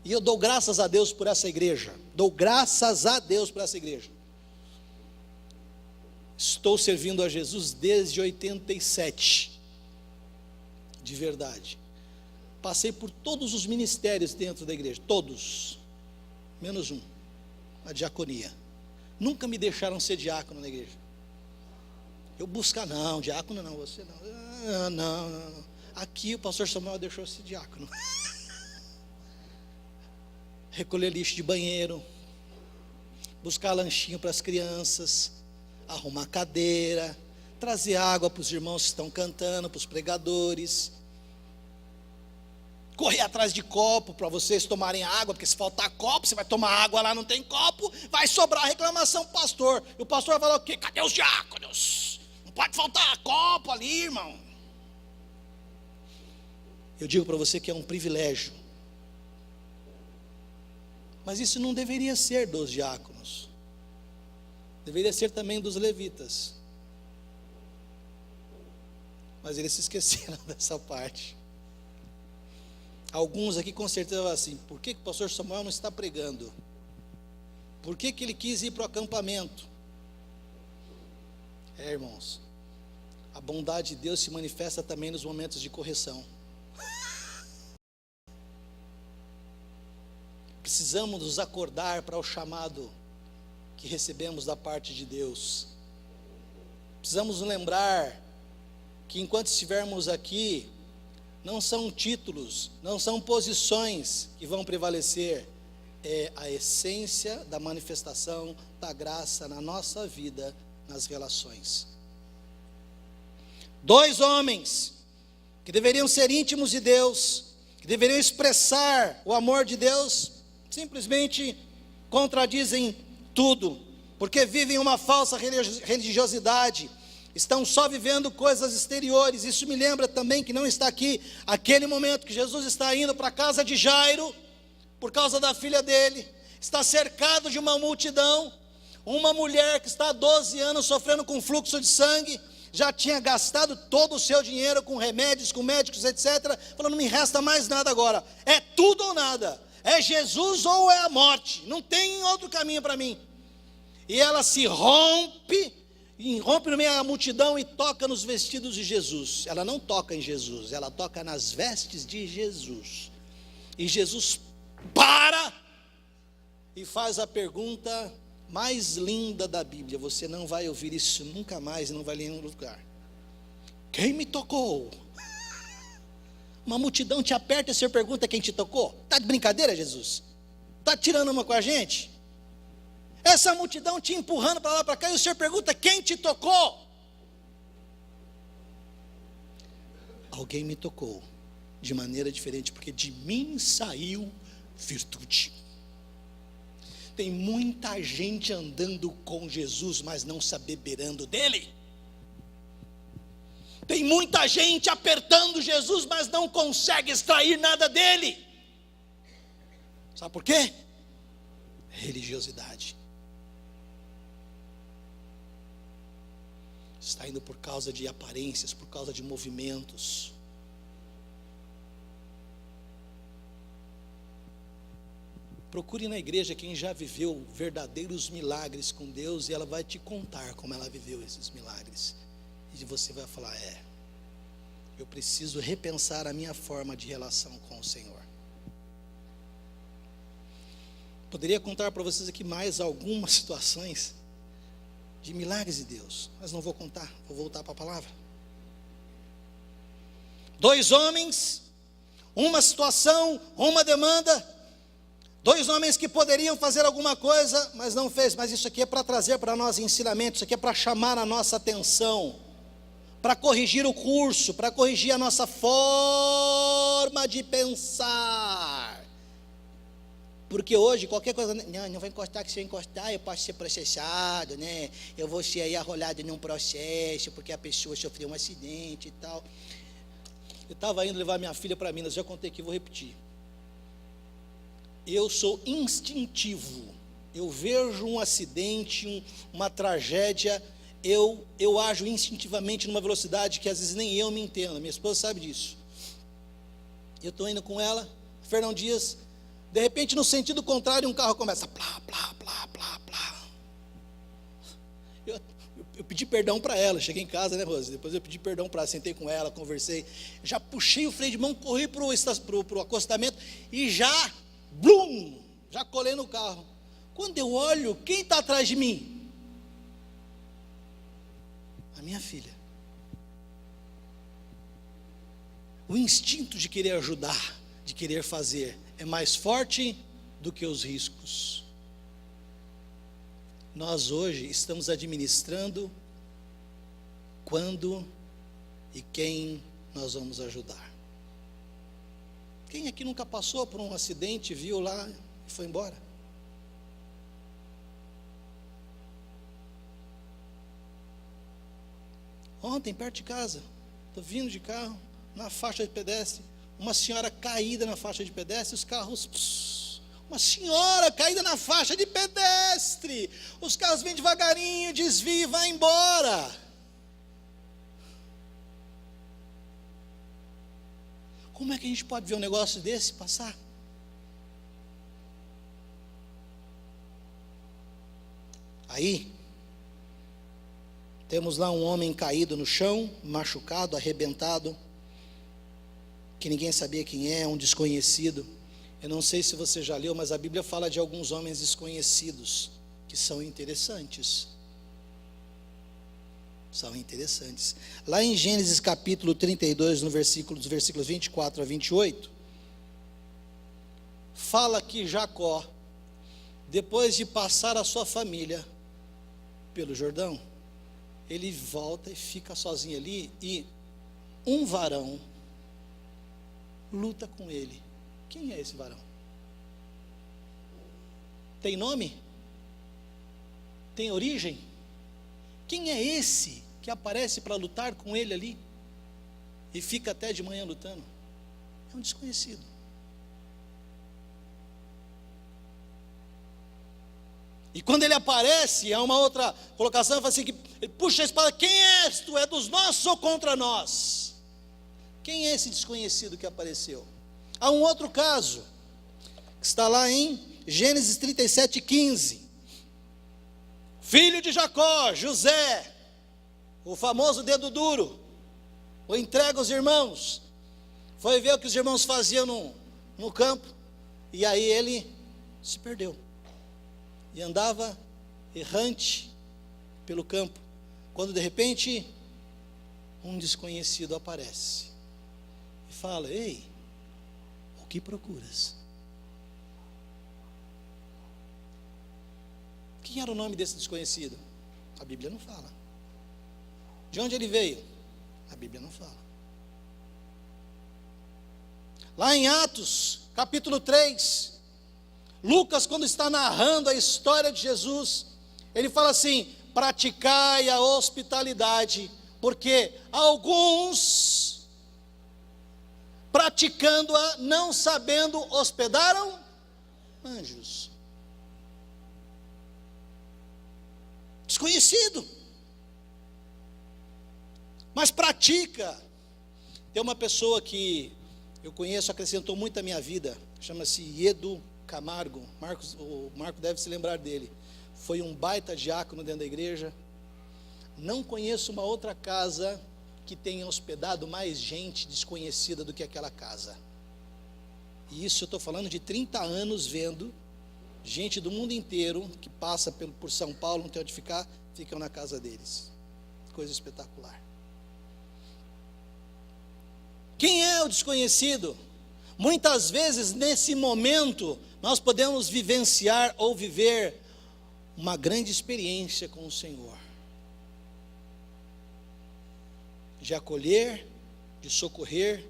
Speaker 1: E eu dou graças a Deus por essa igreja. Dou graças a Deus por essa igreja. Estou servindo a Jesus desde 87. De verdade. Passei por todos os ministérios dentro da igreja. Todos. Menos um. A diaconia. Nunca me deixaram ser diácono na igreja. Eu buscar, não, diácono não, você não. Não. Aqui o pastor Samuel deixou ser diácono. Recolher lixo de banheiro, buscar lanchinho para as crianças, arrumar cadeira, trazer água para os irmãos que estão cantando, para os pregadores, correr atrás de copo para vocês tomarem água, porque se faltar copo, você vai tomar água lá, não tem copo, vai sobrar reclamação para o pastor. E o pastor vai falar o quê? Cadê os diáconos? Não pode faltar copo ali, irmão. Eu digo para você que é um privilégio. Mas isso não deveria ser dos diáconos. Deveria ser também dos levitas. Mas eles se esqueceram dessa parte. Alguns aqui com certeza vão assim: por que o pastor Samuel não está pregando? Por que ele quis ir para o acampamento? Irmãos, a bondade de Deus se manifesta também nos momentos de correção. Precisamos nos acordar para o chamado que recebemos da parte de Deus. Precisamos nos lembrar que enquanto estivermos aqui, não são títulos, não são posições que vão prevalecer, é a essência da manifestação da graça na nossa vida, nas relações. Dois homens que deveriam ser íntimos de Deus, que deveriam expressar o amor de Deus, simplesmente contradizem tudo, porque vivem uma falsa religiosidade, estão só vivendo coisas exteriores. Isso me lembra também, que não está aqui, aquele momento que Jesus está indo para a casa de Jairo, por causa da filha dele, está cercado de uma multidão, uma mulher que está há 12 anos sofrendo com fluxo de sangue, já tinha gastado todo o seu dinheiro com remédios, com médicos, etc., falando: não me resta mais nada agora, é tudo ou nada, é Jesus ou é a morte, não tem outro caminho para mim. E ela se rompe no meio da multidão e toca nos vestidos de Jesus. Ela não toca em Jesus, ela toca nas vestes de Jesus. E Jesus para e faz a pergunta mais linda da Bíblia. Você não vai ouvir isso nunca mais e não vai ler em nenhum lugar. Quem me tocou? Uma multidão te aperta e você pergunta quem te tocou? Está de brincadeira, Jesus? Está tirando uma com a gente? Essa multidão te empurrando para lá, para cá, e o Senhor pergunta quem te tocou? Alguém me tocou de maneira diferente, porque de mim saiu virtude. Tem muita gente andando com Jesus, mas não se abeberando dele. Tem muita gente apertando Jesus, mas não consegue extrair nada dele. Sabe por quê? Religiosidade. está indo por causa de aparências, por causa de movimentos. Procure na igreja quem já viveu verdadeiros milagres com Deus, e ela vai te contar como ela viveu esses milagres. E você vai falar: eu preciso repensar a minha forma de relação com o Senhor. Poderia contar para vocês aqui mais algumas situações de milagres de Deus, mas não vou contar, vou voltar para a palavra. 2 homens, uma situação, uma demanda. 2 homens que poderiam fazer alguma coisa, mas não fez. Mas isso aqui é para trazer para nós ensinamentos, isso aqui é para chamar a nossa atenção, para corrigir o curso, para corrigir a nossa forma de pensar. Porque hoje qualquer coisa, não vai encostar, que se eu encostar eu posso ser processado, né? Eu vou ser aí arrolado num processo, porque a pessoa sofreu um acidente e tal. Eu estava indo levar minha filha para Minas, já contei aqui, vou repetir. Eu sou instintivo, eu vejo um acidente, uma tragédia, eu ajo instintivamente numa velocidade que às vezes nem eu me entendo. Minha esposa sabe disso. Eu estou indo com ela, Fernão Dias, de repente no sentido contrário um carro começa plá, plá, plá, plá, plá. Eu pedi perdão para ela, cheguei em casa, né, Rose? Depois eu pedi perdão para ela, sentei com ela, conversei, já puxei o freio de mão, corri para o acostamento e já colei no carro. Quando eu olho, quem está atrás de mim? A minha filha. O instinto de querer ajudar, de querer fazer, é mais forte do que os riscos. Nós hoje estamos administrando quando e quem nós vamos ajudar. Quem aqui nunca passou por um acidente, viu lá e foi embora? Ontem, perto de casa, estou vindo de carro, na faixa de pedestre, uma senhora caída na faixa de pedestre, os carros, uma senhora caída na faixa de pedestre, os carros vêm devagarinho, desvia e vai embora. Como é que a gente pode ver um negócio desse passar? Aí, temos lá um homem caído no chão, machucado, arrebentado, que ninguém sabia quem é, um desconhecido. Eu não sei se você já leu, mas a Bíblia fala de alguns homens desconhecidos, que são interessantes. São interessantes. Lá em Gênesis capítulo 32, dos versículos 24 a 28, fala que Jacó, depois de passar a sua família pelo Jordão, ele volta e fica sozinho ali, e um varão luta com ele. Quem é esse varão? Tem nome? Tem origem? Quem é esse que aparece para lutar com ele ali e fica até de manhã lutando? É um desconhecido. E quando ele aparece, há uma outra colocação, ele fala assim, que ele puxa a espada: quem és tu? É dos nossos ou contra nós? Quem é esse desconhecido que apareceu? Há um outro caso, que está lá em Gênesis 37:15. Filho de Jacó, José, o famoso dedo duro, o entrega aos irmãos, foi ver o que os irmãos faziam no campo, e aí ele se perdeu, e andava errante pelo campo, quando de repente um desconhecido aparece, e fala: ei, o que procuras? Quem era o nome desse desconhecido? A Bíblia não fala. De onde ele veio? A Bíblia não fala. Lá em Atos, capítulo 3, Lucas, quando está narrando a história de Jesus, ele fala assim: praticai a hospitalidade, porque alguns, praticando-a, não sabendo, hospedaram anjos. Desconhecido. mas pratica. Tem uma pessoa que eu conheço, acrescentou muito à minha vida, chama-se Edu Camargo. O Marco deve se lembrar dele. Foi um baita diácono dentro da igreja. Não conheço uma outra casa que tenha hospedado mais gente desconhecida do que aquela casa. E isso eu estou falando de 30 anos vendo gente do mundo inteiro que passa por São Paulo, não tem onde ficar, ficam na casa deles. Coisa espetacular. Quem é o desconhecido? Muitas vezes nesse momento nós podemos vivenciar ou viver uma grande experiência com o Senhor. De acolher, de socorrer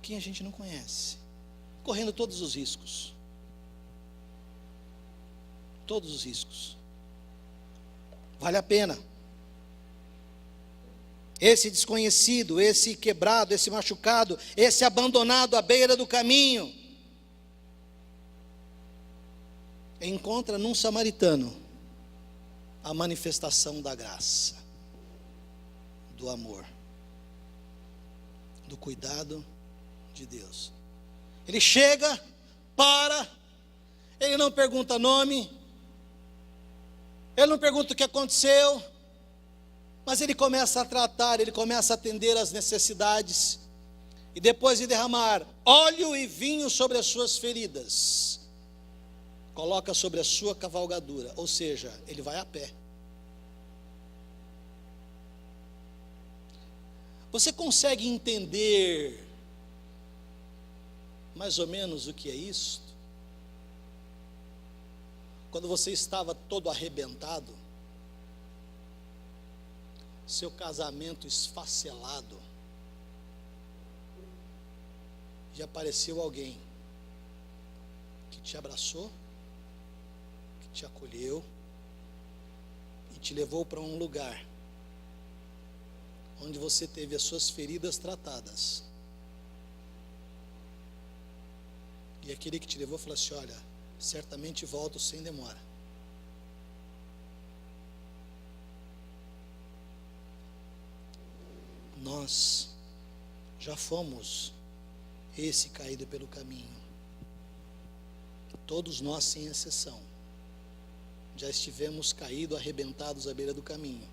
Speaker 1: quem a gente não conhece, correndo todos os riscos. Todos os riscos. Vale a pena. Esse desconhecido, esse quebrado, esse machucado, esse abandonado à beira do caminho, encontra num samaritano a manifestação da graça, do amor, do cuidado de Deus. Ele chega, para, ele não pergunta nome, ele não pergunta o que aconteceu, mas ele começa a tratar, ele começa a atender às necessidades, e depois de derramar óleo e vinho sobre as suas feridas, coloca sobre a sua cavalgadura, ou seja, ele vai a pé. Você consegue entender mais ou menos o que é isso? Quando você estava todo arrebentado, seu casamento esfacelado, e apareceu alguém que te abraçou, que te acolheu e te levou para um lugar onde você teve as suas feridas tratadas. E aquele que te levou falou assim: olha, certamente volto sem demora. Nós já fomos esse caído pelo caminho. Todos nós, sem exceção, já estivemos caídos, arrebentados à beira do caminho.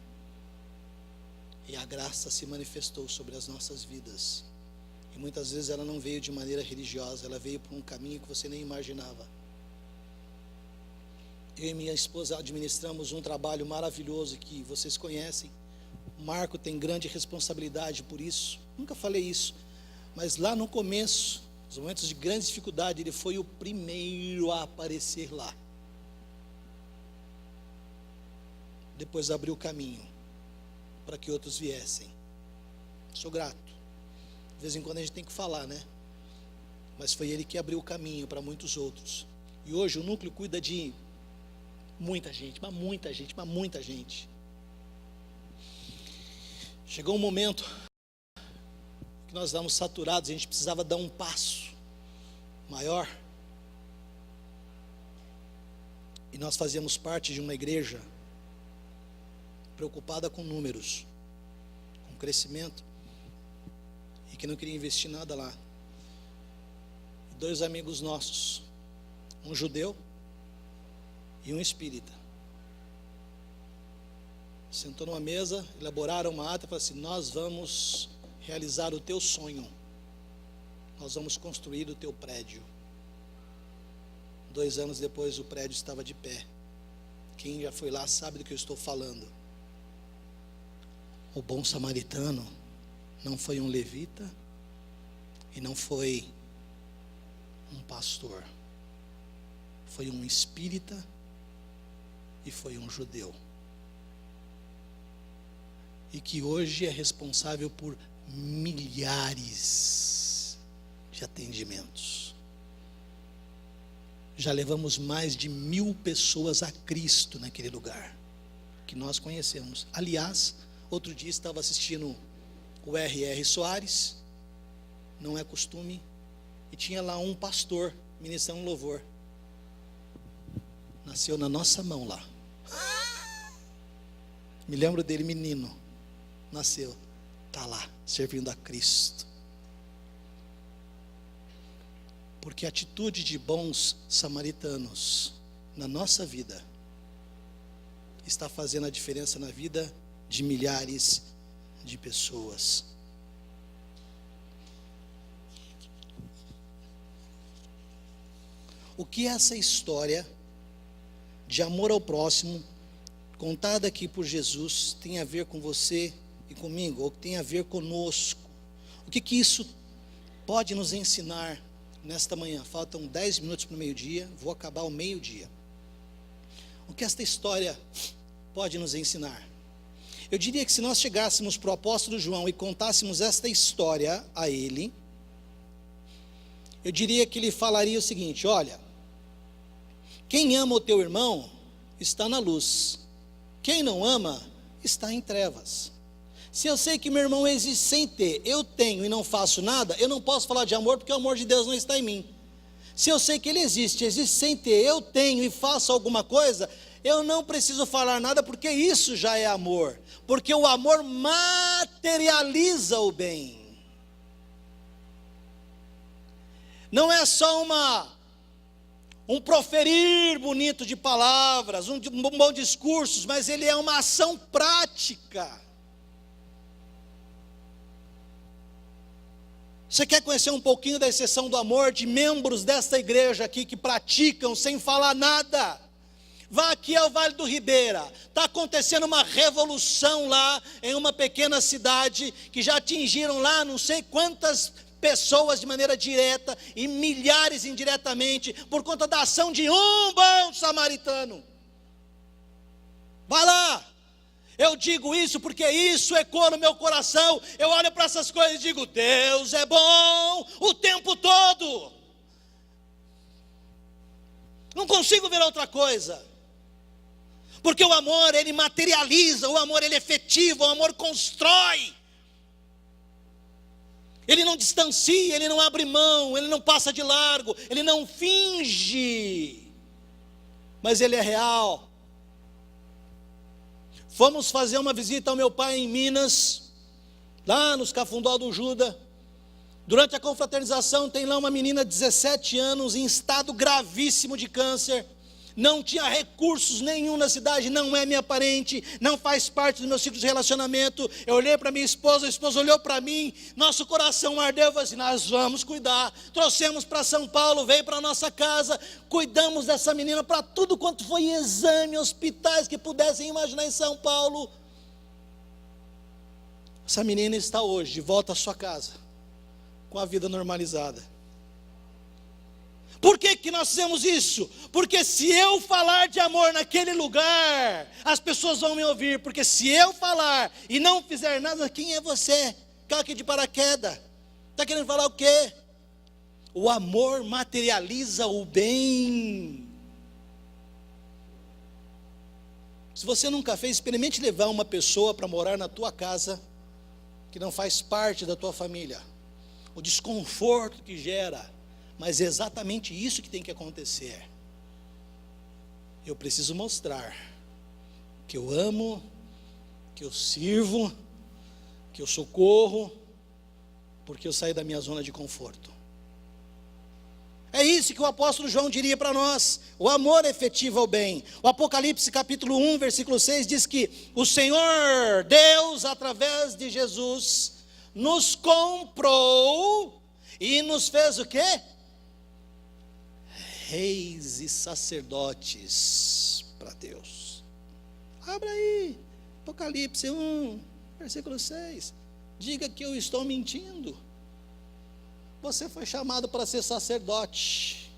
Speaker 1: E a graça se manifestou sobre as nossas vidas. E muitas vezes ela não veio de maneira religiosa, ela veio por um caminho que você nem imaginava. Eu e minha esposa administramos um trabalho maravilhoso que vocês conhecem. O Marco tem grande responsabilidade por isso. Nunca falei isso, mas lá no começo, nos momentos de grande dificuldade, ele foi o primeiro a aparecer lá. Depois abriu o caminho para que outros viessem. Sou grato. De vez em quando a gente tem que falar, né? Mas foi ele que abriu o caminho para muitos outros. E hoje o núcleo cuida de muita gente, mas muita gente, mas muita gente. Chegou um momento que nós estávamos saturados, a gente precisava dar um passo maior. E nós fazíamos parte de uma igreja preocupada com números, com crescimento, e que não queria investir nada lá. E 2 amigos nossos, um judeu e um espírita, sentou numa mesa, elaboraram uma ata e falaram assim: nós vamos realizar o teu sonho, nós vamos construir o teu prédio. 2 anos depois o prédio estava de pé. Quem já foi lá sabe do que eu estou falando. O bom samaritano não foi um levita e não foi um pastor, foi um espírita e foi um judeu, e que hoje é responsável por milhares de atendimentos. Já levamos mais de 1000 pessoas a Cristo naquele lugar que nós conhecemos. Aliás, outro dia estava assistindo o R.R. Soares, não é costume, e tinha lá um pastor ministrando louvor. Nasceu na nossa mão lá. Me lembro dele, menino, nasceu. está lá, servindo a Cristo. Porque a atitude de bons samaritanos na nossa vida está fazendo a diferença na vida de milhares de pessoas. O que essa história de amor ao próximo, contada aqui por Jesus, tem a ver com você e comigo, ou tem a ver conosco? O que isso pode nos ensinar nesta manhã? Faltam 10 minutos para o meio-dia, vou acabar ao meio-dia. O que esta história pode nos ensinar? Eu diria que se nós chegássemos para o apóstolo João e contássemos esta história a ele, eu diria que ele falaria o seguinte: olha, quem ama o teu irmão está na luz, quem não ama está em trevas. Se eu sei que meu irmão existe sem ter, eu tenho e não faço nada, eu não posso falar de amor, porque o amor de Deus não está em mim. Se eu sei que ele existe sem ter, eu tenho e faço alguma coisa, eu não preciso falar nada, porque isso já é amor, porque o amor materializa o bem. Não é só um proferir bonito de palavras, um bom discurso, mas ele é uma ação prática. Você quer conhecer um pouquinho da exceção do amor de membros desta igreja aqui que praticam sem falar nada? Vá aqui ao Vale do Ribeira, está acontecendo uma revolução lá em uma pequena cidade, que já atingiram lá não sei quantas pessoas de maneira direta e milhares indiretamente, por conta da ação de um bom samaritano. Vai lá. Eu digo isso porque isso ecoa no meu coração. Eu olho para essas coisas e digo: Deus é bom o tempo todo. Não consigo ver outra coisa. Porque o amor, ele materializa, o amor, ele é efetivo, o amor constrói. Ele não distancia, ele não abre mão, ele não passa de largo, ele não finge, mas ele é real. Fomos fazer uma visita ao meu pai em Minas, lá nos Cafundó do Juda. Durante a confraternização tem lá uma menina de 17 anos em estado gravíssimo de câncer. Não tinha recursos nenhum na cidade, não é minha parente, não faz parte do meu ciclo de relacionamento. Eu olhei para minha esposa, a esposa olhou para mim, nosso coração ardeu, eu falei assim: nós vamos cuidar. Trouxemos para São Paulo, veio para a nossa casa, cuidamos dessa menina para tudo quanto foi exame, hospitais que pudessem imaginar em São Paulo. Essa menina está hoje de volta à sua casa, com a vida normalizada. Por que nós fizemos isso? Porque se eu falar de amor naquele lugar, as pessoas vão me ouvir. Porque se eu falar e não fizer nada, quem é você? Caiu aqui de paraquedas. Está querendo falar o quê? O amor materializa o bem. Se você nunca fez, experimente levar uma pessoa para morar na tua casa, que não faz parte da tua família. O desconforto que gera. Mas é exatamente isso que tem que acontecer. Eu preciso mostrar que eu amo, que eu sirvo, que eu socorro, porque eu saí da minha zona de conforto. É isso que o apóstolo João diria para nós: o amor efetivo ao bem. O Apocalipse capítulo 1, versículo 6 diz que o Senhor Deus, através de Jesus, nos comprou e nos fez o quê? Reis e sacerdotes para Deus. Abra aí, Apocalipse 1, versículo 6. Diga que eu estou mentindo. Você foi chamado para ser sacerdote.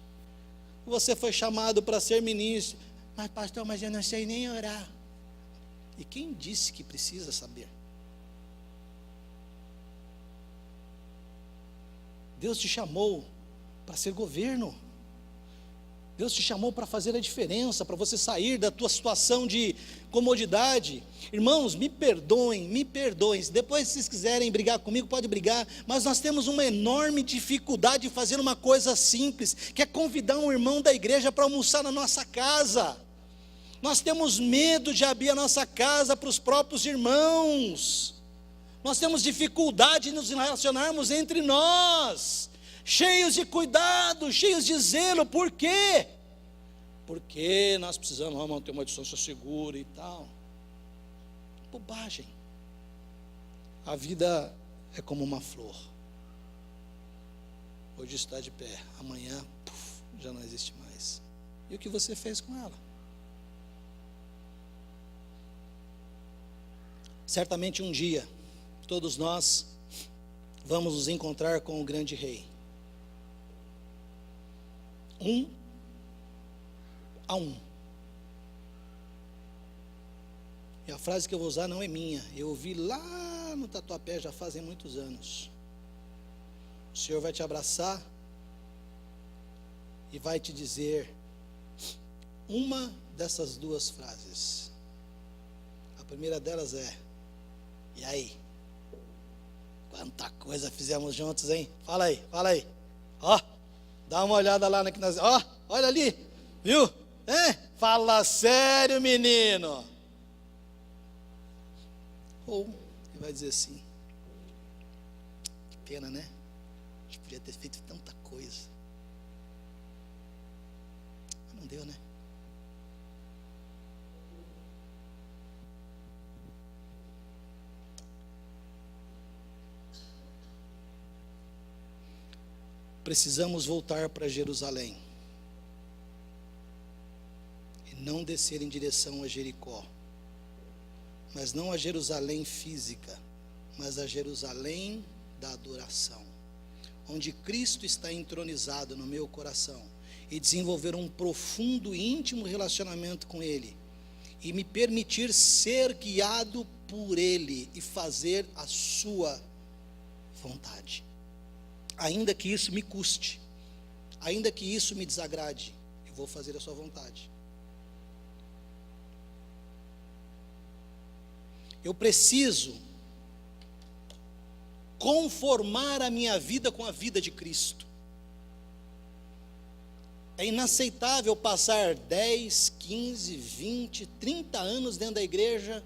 Speaker 1: Você foi chamado para ser ministro. Mas pastor, mas eu não sei nem orar. E quem disse que precisa saber? Deus te chamou para ser governo. Deus te chamou para fazer a diferença, para você sair da tua situação de comodidade. Irmãos, me perdoem. Depois, se vocês quiserem brigar comigo, pode brigar. Mas nós temos uma enorme dificuldade de fazer uma coisa simples, que é convidar um irmão da igreja para almoçar na nossa casa. Nós temos medo de abrir a nossa casa para os próprios irmãos. Nós temos dificuldade de nos relacionarmos entre nós, cheios de cuidado, cheios de zelo. Por quê? Porque nós precisamos manter uma distância segura e tal. Bobagem. A vida é como uma flor. Hoje está de pé, amanhã já não existe mais. E o que você fez com ela? Certamente um dia, todos nós vamos nos encontrar com o grande rei. Um a um. E a frase que eu vou usar não é minha, eu ouvi lá no Tatuapé já fazem muitos anos. O Senhor vai te abraçar e vai te dizer uma dessas duas frases. A primeira delas é: e aí? Quanta coisa fizemos juntos, hein? Fala aí, fala aí. Ó, dá uma olhada lá na que nós. Ó, olha ali, viu? Fala sério, menino. Ou ele vai dizer assim: que pena, né? A gente podia ter feito tanta coisa, mas não deu, né? Precisamos voltar para Jerusalém e não descer em direção a Jericó, mas não a Jerusalém física, mas a Jerusalém da adoração, onde Cristo está entronizado no meu coração, e desenvolver um profundo e íntimo relacionamento com Ele, e me permitir ser guiado por Ele e fazer a sua vontade, ainda que isso me custe, ainda que isso me desagrade, eu vou fazer a sua vontade. Eu preciso conformar a minha vida com a vida de Cristo. É inaceitável passar 10, 15, 20, 30 anos dentro da igreja.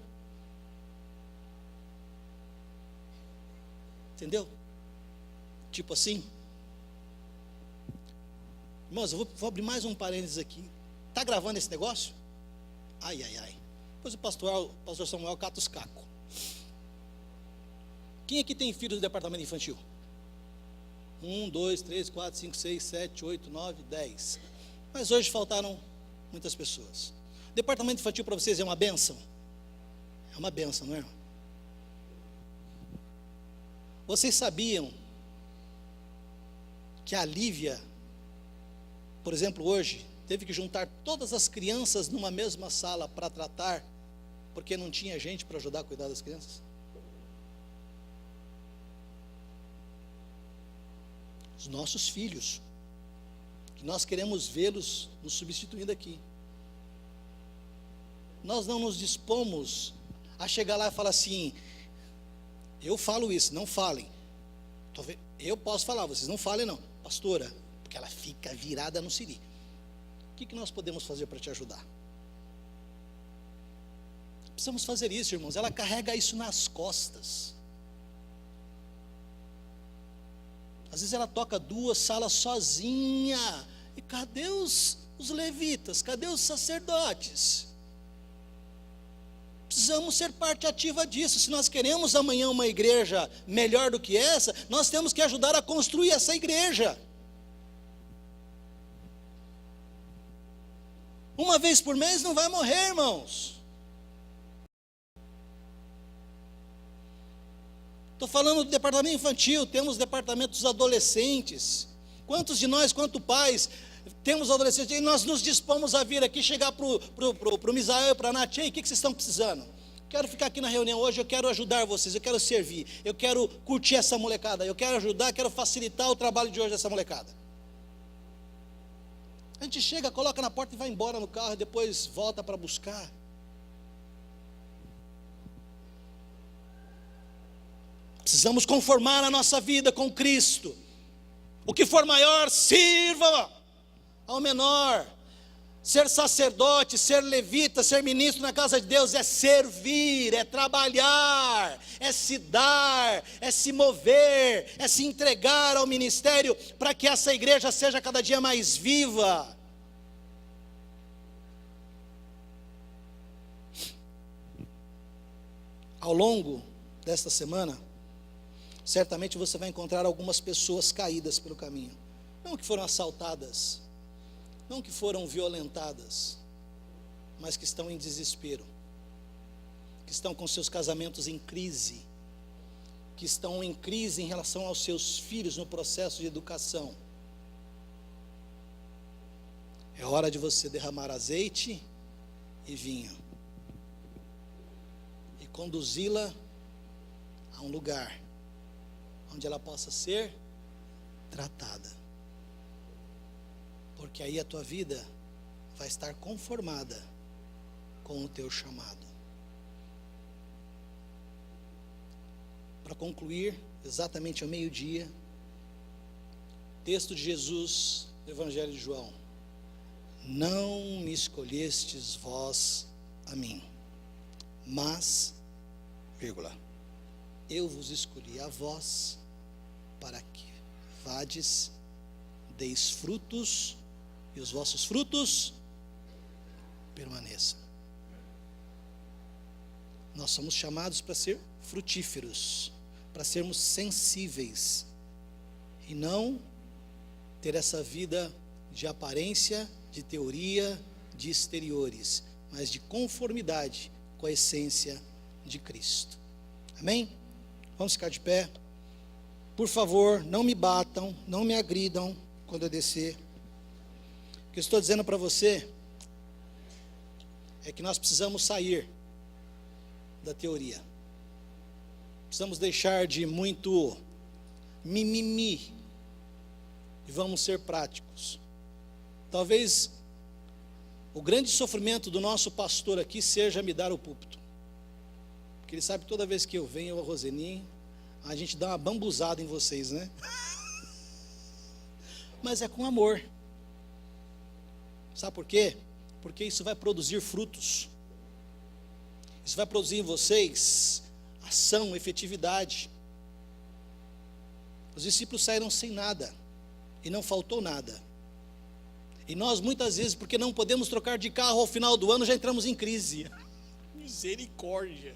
Speaker 1: Entendeu? Tipo assim. Irmãos, eu vou abrir mais um parênteses aqui. Está gravando esse negócio? Ai, ai, ai. Depois o pastor Samuel cata os cacos. Quem aqui tem filhos do departamento infantil? 1, 2, 3, 4, 5, 6, 7, 8, 9, 10. Mas hoje faltaram muitas pessoas. Departamento infantil para vocês é uma bênção? É uma bênção, não é? Vocês sabiam que a Lívia, por exemplo, hoje, teve que juntar todas as crianças numa mesma sala para tratar, porque não tinha gente para ajudar a cuidar das crianças? Os nossos filhos, que nós queremos vê-los nos substituindo aqui. Nós não nos dispomos a chegar lá e falar assim: eu falo isso, não falem. Eu posso falar, vocês não falem não. Pastora, porque ela fica virada no siri. O que nós podemos fazer para te ajudar? Precisamos fazer isso, irmãos. Ela carrega isso nas costas. Às vezes ela toca 2 salas sozinha. E cadê os levitas? Cadê os sacerdotes? Precisamos ser parte ativa disso. Se nós queremos amanhã uma igreja melhor do que essa, nós temos que ajudar a construir essa igreja. Uma vez por mês não vai morrer, irmãos. Estou falando do departamento infantil, temos departamento dos adolescentes. Quantos de nós, quantos pais, temos adolescentes e nós nos dispomos a vir aqui, chegar para o Misael e para a Nath: ei, o que vocês estão precisando? Quero ficar aqui na reunião hoje, eu quero ajudar vocês, eu quero servir, eu quero curtir essa molecada, eu quero ajudar, quero facilitar o trabalho de hoje dessa molecada. A gente chega, coloca na porta e vai embora no carro, e depois volta para buscar. Precisamos conformar a nossa vida com Cristo. O que for maior, sirva ao menor. Ser sacerdote, ser levita, ser ministro na casa de Deus é servir, é trabalhar, é se dar, é se mover, é se entregar ao ministério para que essa igreja seja cada dia mais viva. Ao longo desta semana, certamente você vai encontrar algumas pessoas caídas pelo caminho, não que foram assaltadas, não que foram violentadas, mas que estão em desespero, que estão com seus casamentos em crise, que estão em crise em relação aos seus filhos no processo de educação. É hora de você derramar azeite e vinho e conduzi-la a um lugar onde ela possa ser tratada. Porque aí a tua vida vai estar conformada com o teu chamado. Para concluir, exatamente ao meio-dia, texto de Jesus, Evangelho de João: não me escolhestes vós a mim, mas, eu vos escolhi a vós, para que vades, deis frutos, e os vossos frutos permaneçam. Nós somos chamados para ser frutíferos, para sermos sensíveis, e não ter essa vida de aparência, de teoria, de exteriores, mas de conformidade com a essência de Cristo. Amém? Vamos ficar de pé. Por favor, não me batam, não me agridam quando eu descer. O que eu estou dizendo para você é que nós precisamos sair da teoria. Precisamos deixar de muito mimimi e vamos ser práticos. Talvez o grande sofrimento do nosso pastor aqui seja me dar o púlpito, porque ele sabe que toda vez que eu venho ao Roseninho, a gente dá uma bambuzada em vocês, né? Mas é com amor. Sabe por quê? Porque isso vai produzir frutos. Isso vai produzir em vocês ação, efetividade. Os discípulos saíram sem nada, e não faltou nada. E nós muitas vezes, porque não podemos trocar de carro ao final do ano, já entramos em crise. Misericórdia.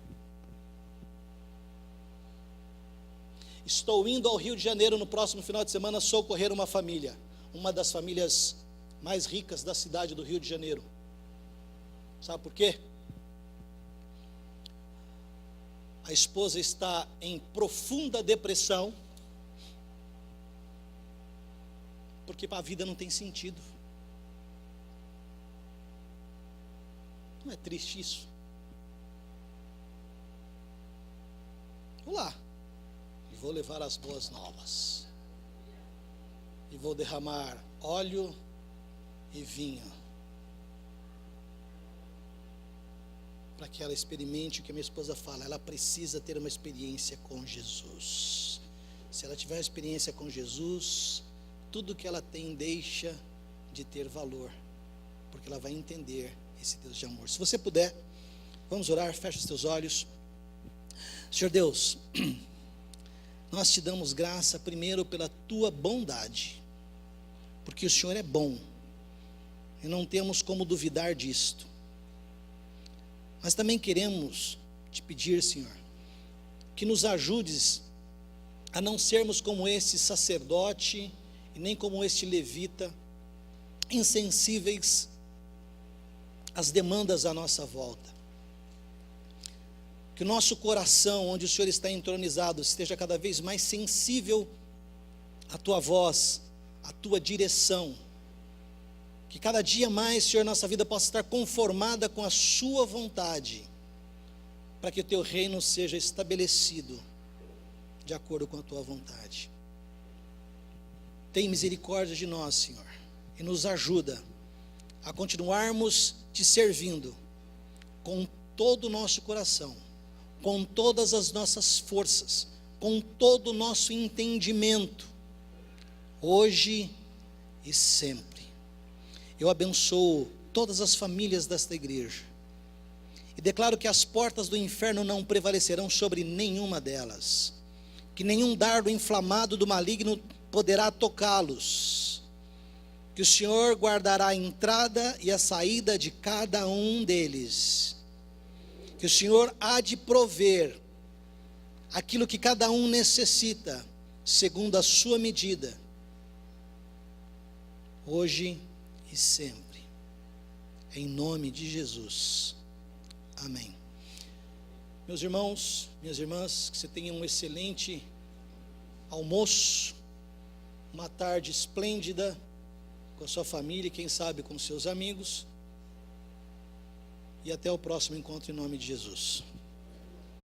Speaker 1: Estou indo ao Rio de Janeiro no próximo final de semana socorrer uma família, uma das famílias mais ricas da cidade do Rio de Janeiro. Sabe por quê? A esposa está em profunda depressão, porque a vida não tem sentido. Não é triste isso? Vou lá e vou levar as boas novas, e vou derramar óleo e vinho, para que ela experimente o que a minha esposa fala. Ela precisa ter uma experiência com Jesus. Se ela tiver uma experiência com Jesus, tudo que ela tem deixa de ter valor, porque ela vai entender esse Deus de amor. Se você puder, vamos orar. Fecha os teus olhos. Senhor Deus, nós te damos graça primeiro pela tua bondade, porque o Senhor é bom e não temos como duvidar disto. Mas também queremos te pedir, Senhor, que nos ajudes a não sermos como esse sacerdote e nem como este levita, insensíveis às demandas à nossa volta. Que o nosso coração, onde o Senhor está entronizado, esteja cada vez mais sensível à tua voz, à tua direção. Que cada dia mais, Senhor, nossa vida possa estar conformada com a sua vontade, para que o teu reino seja estabelecido de acordo com a tua vontade. Tem misericórdia de nós, Senhor, e nos ajuda a continuarmos te servindo com todo o nosso coração, com todas as nossas forças, com todo o nosso entendimento, hoje e sempre. Eu abençoo todas as famílias desta igreja. E declaro que as portas do inferno não prevalecerão sobre nenhuma delas, que nenhum dardo inflamado do maligno poderá tocá-los, que o Senhor guardará a entrada e a saída de cada um deles, que o Senhor há de prover aquilo que cada um necessita, segundo a sua medida, hoje e sempre, em nome de Jesus, amém. Meus irmãos, minhas irmãs, que você tenha um excelente almoço, uma tarde esplêndida, com a sua família e quem sabe com seus amigos, e até o próximo encontro em nome de Jesus.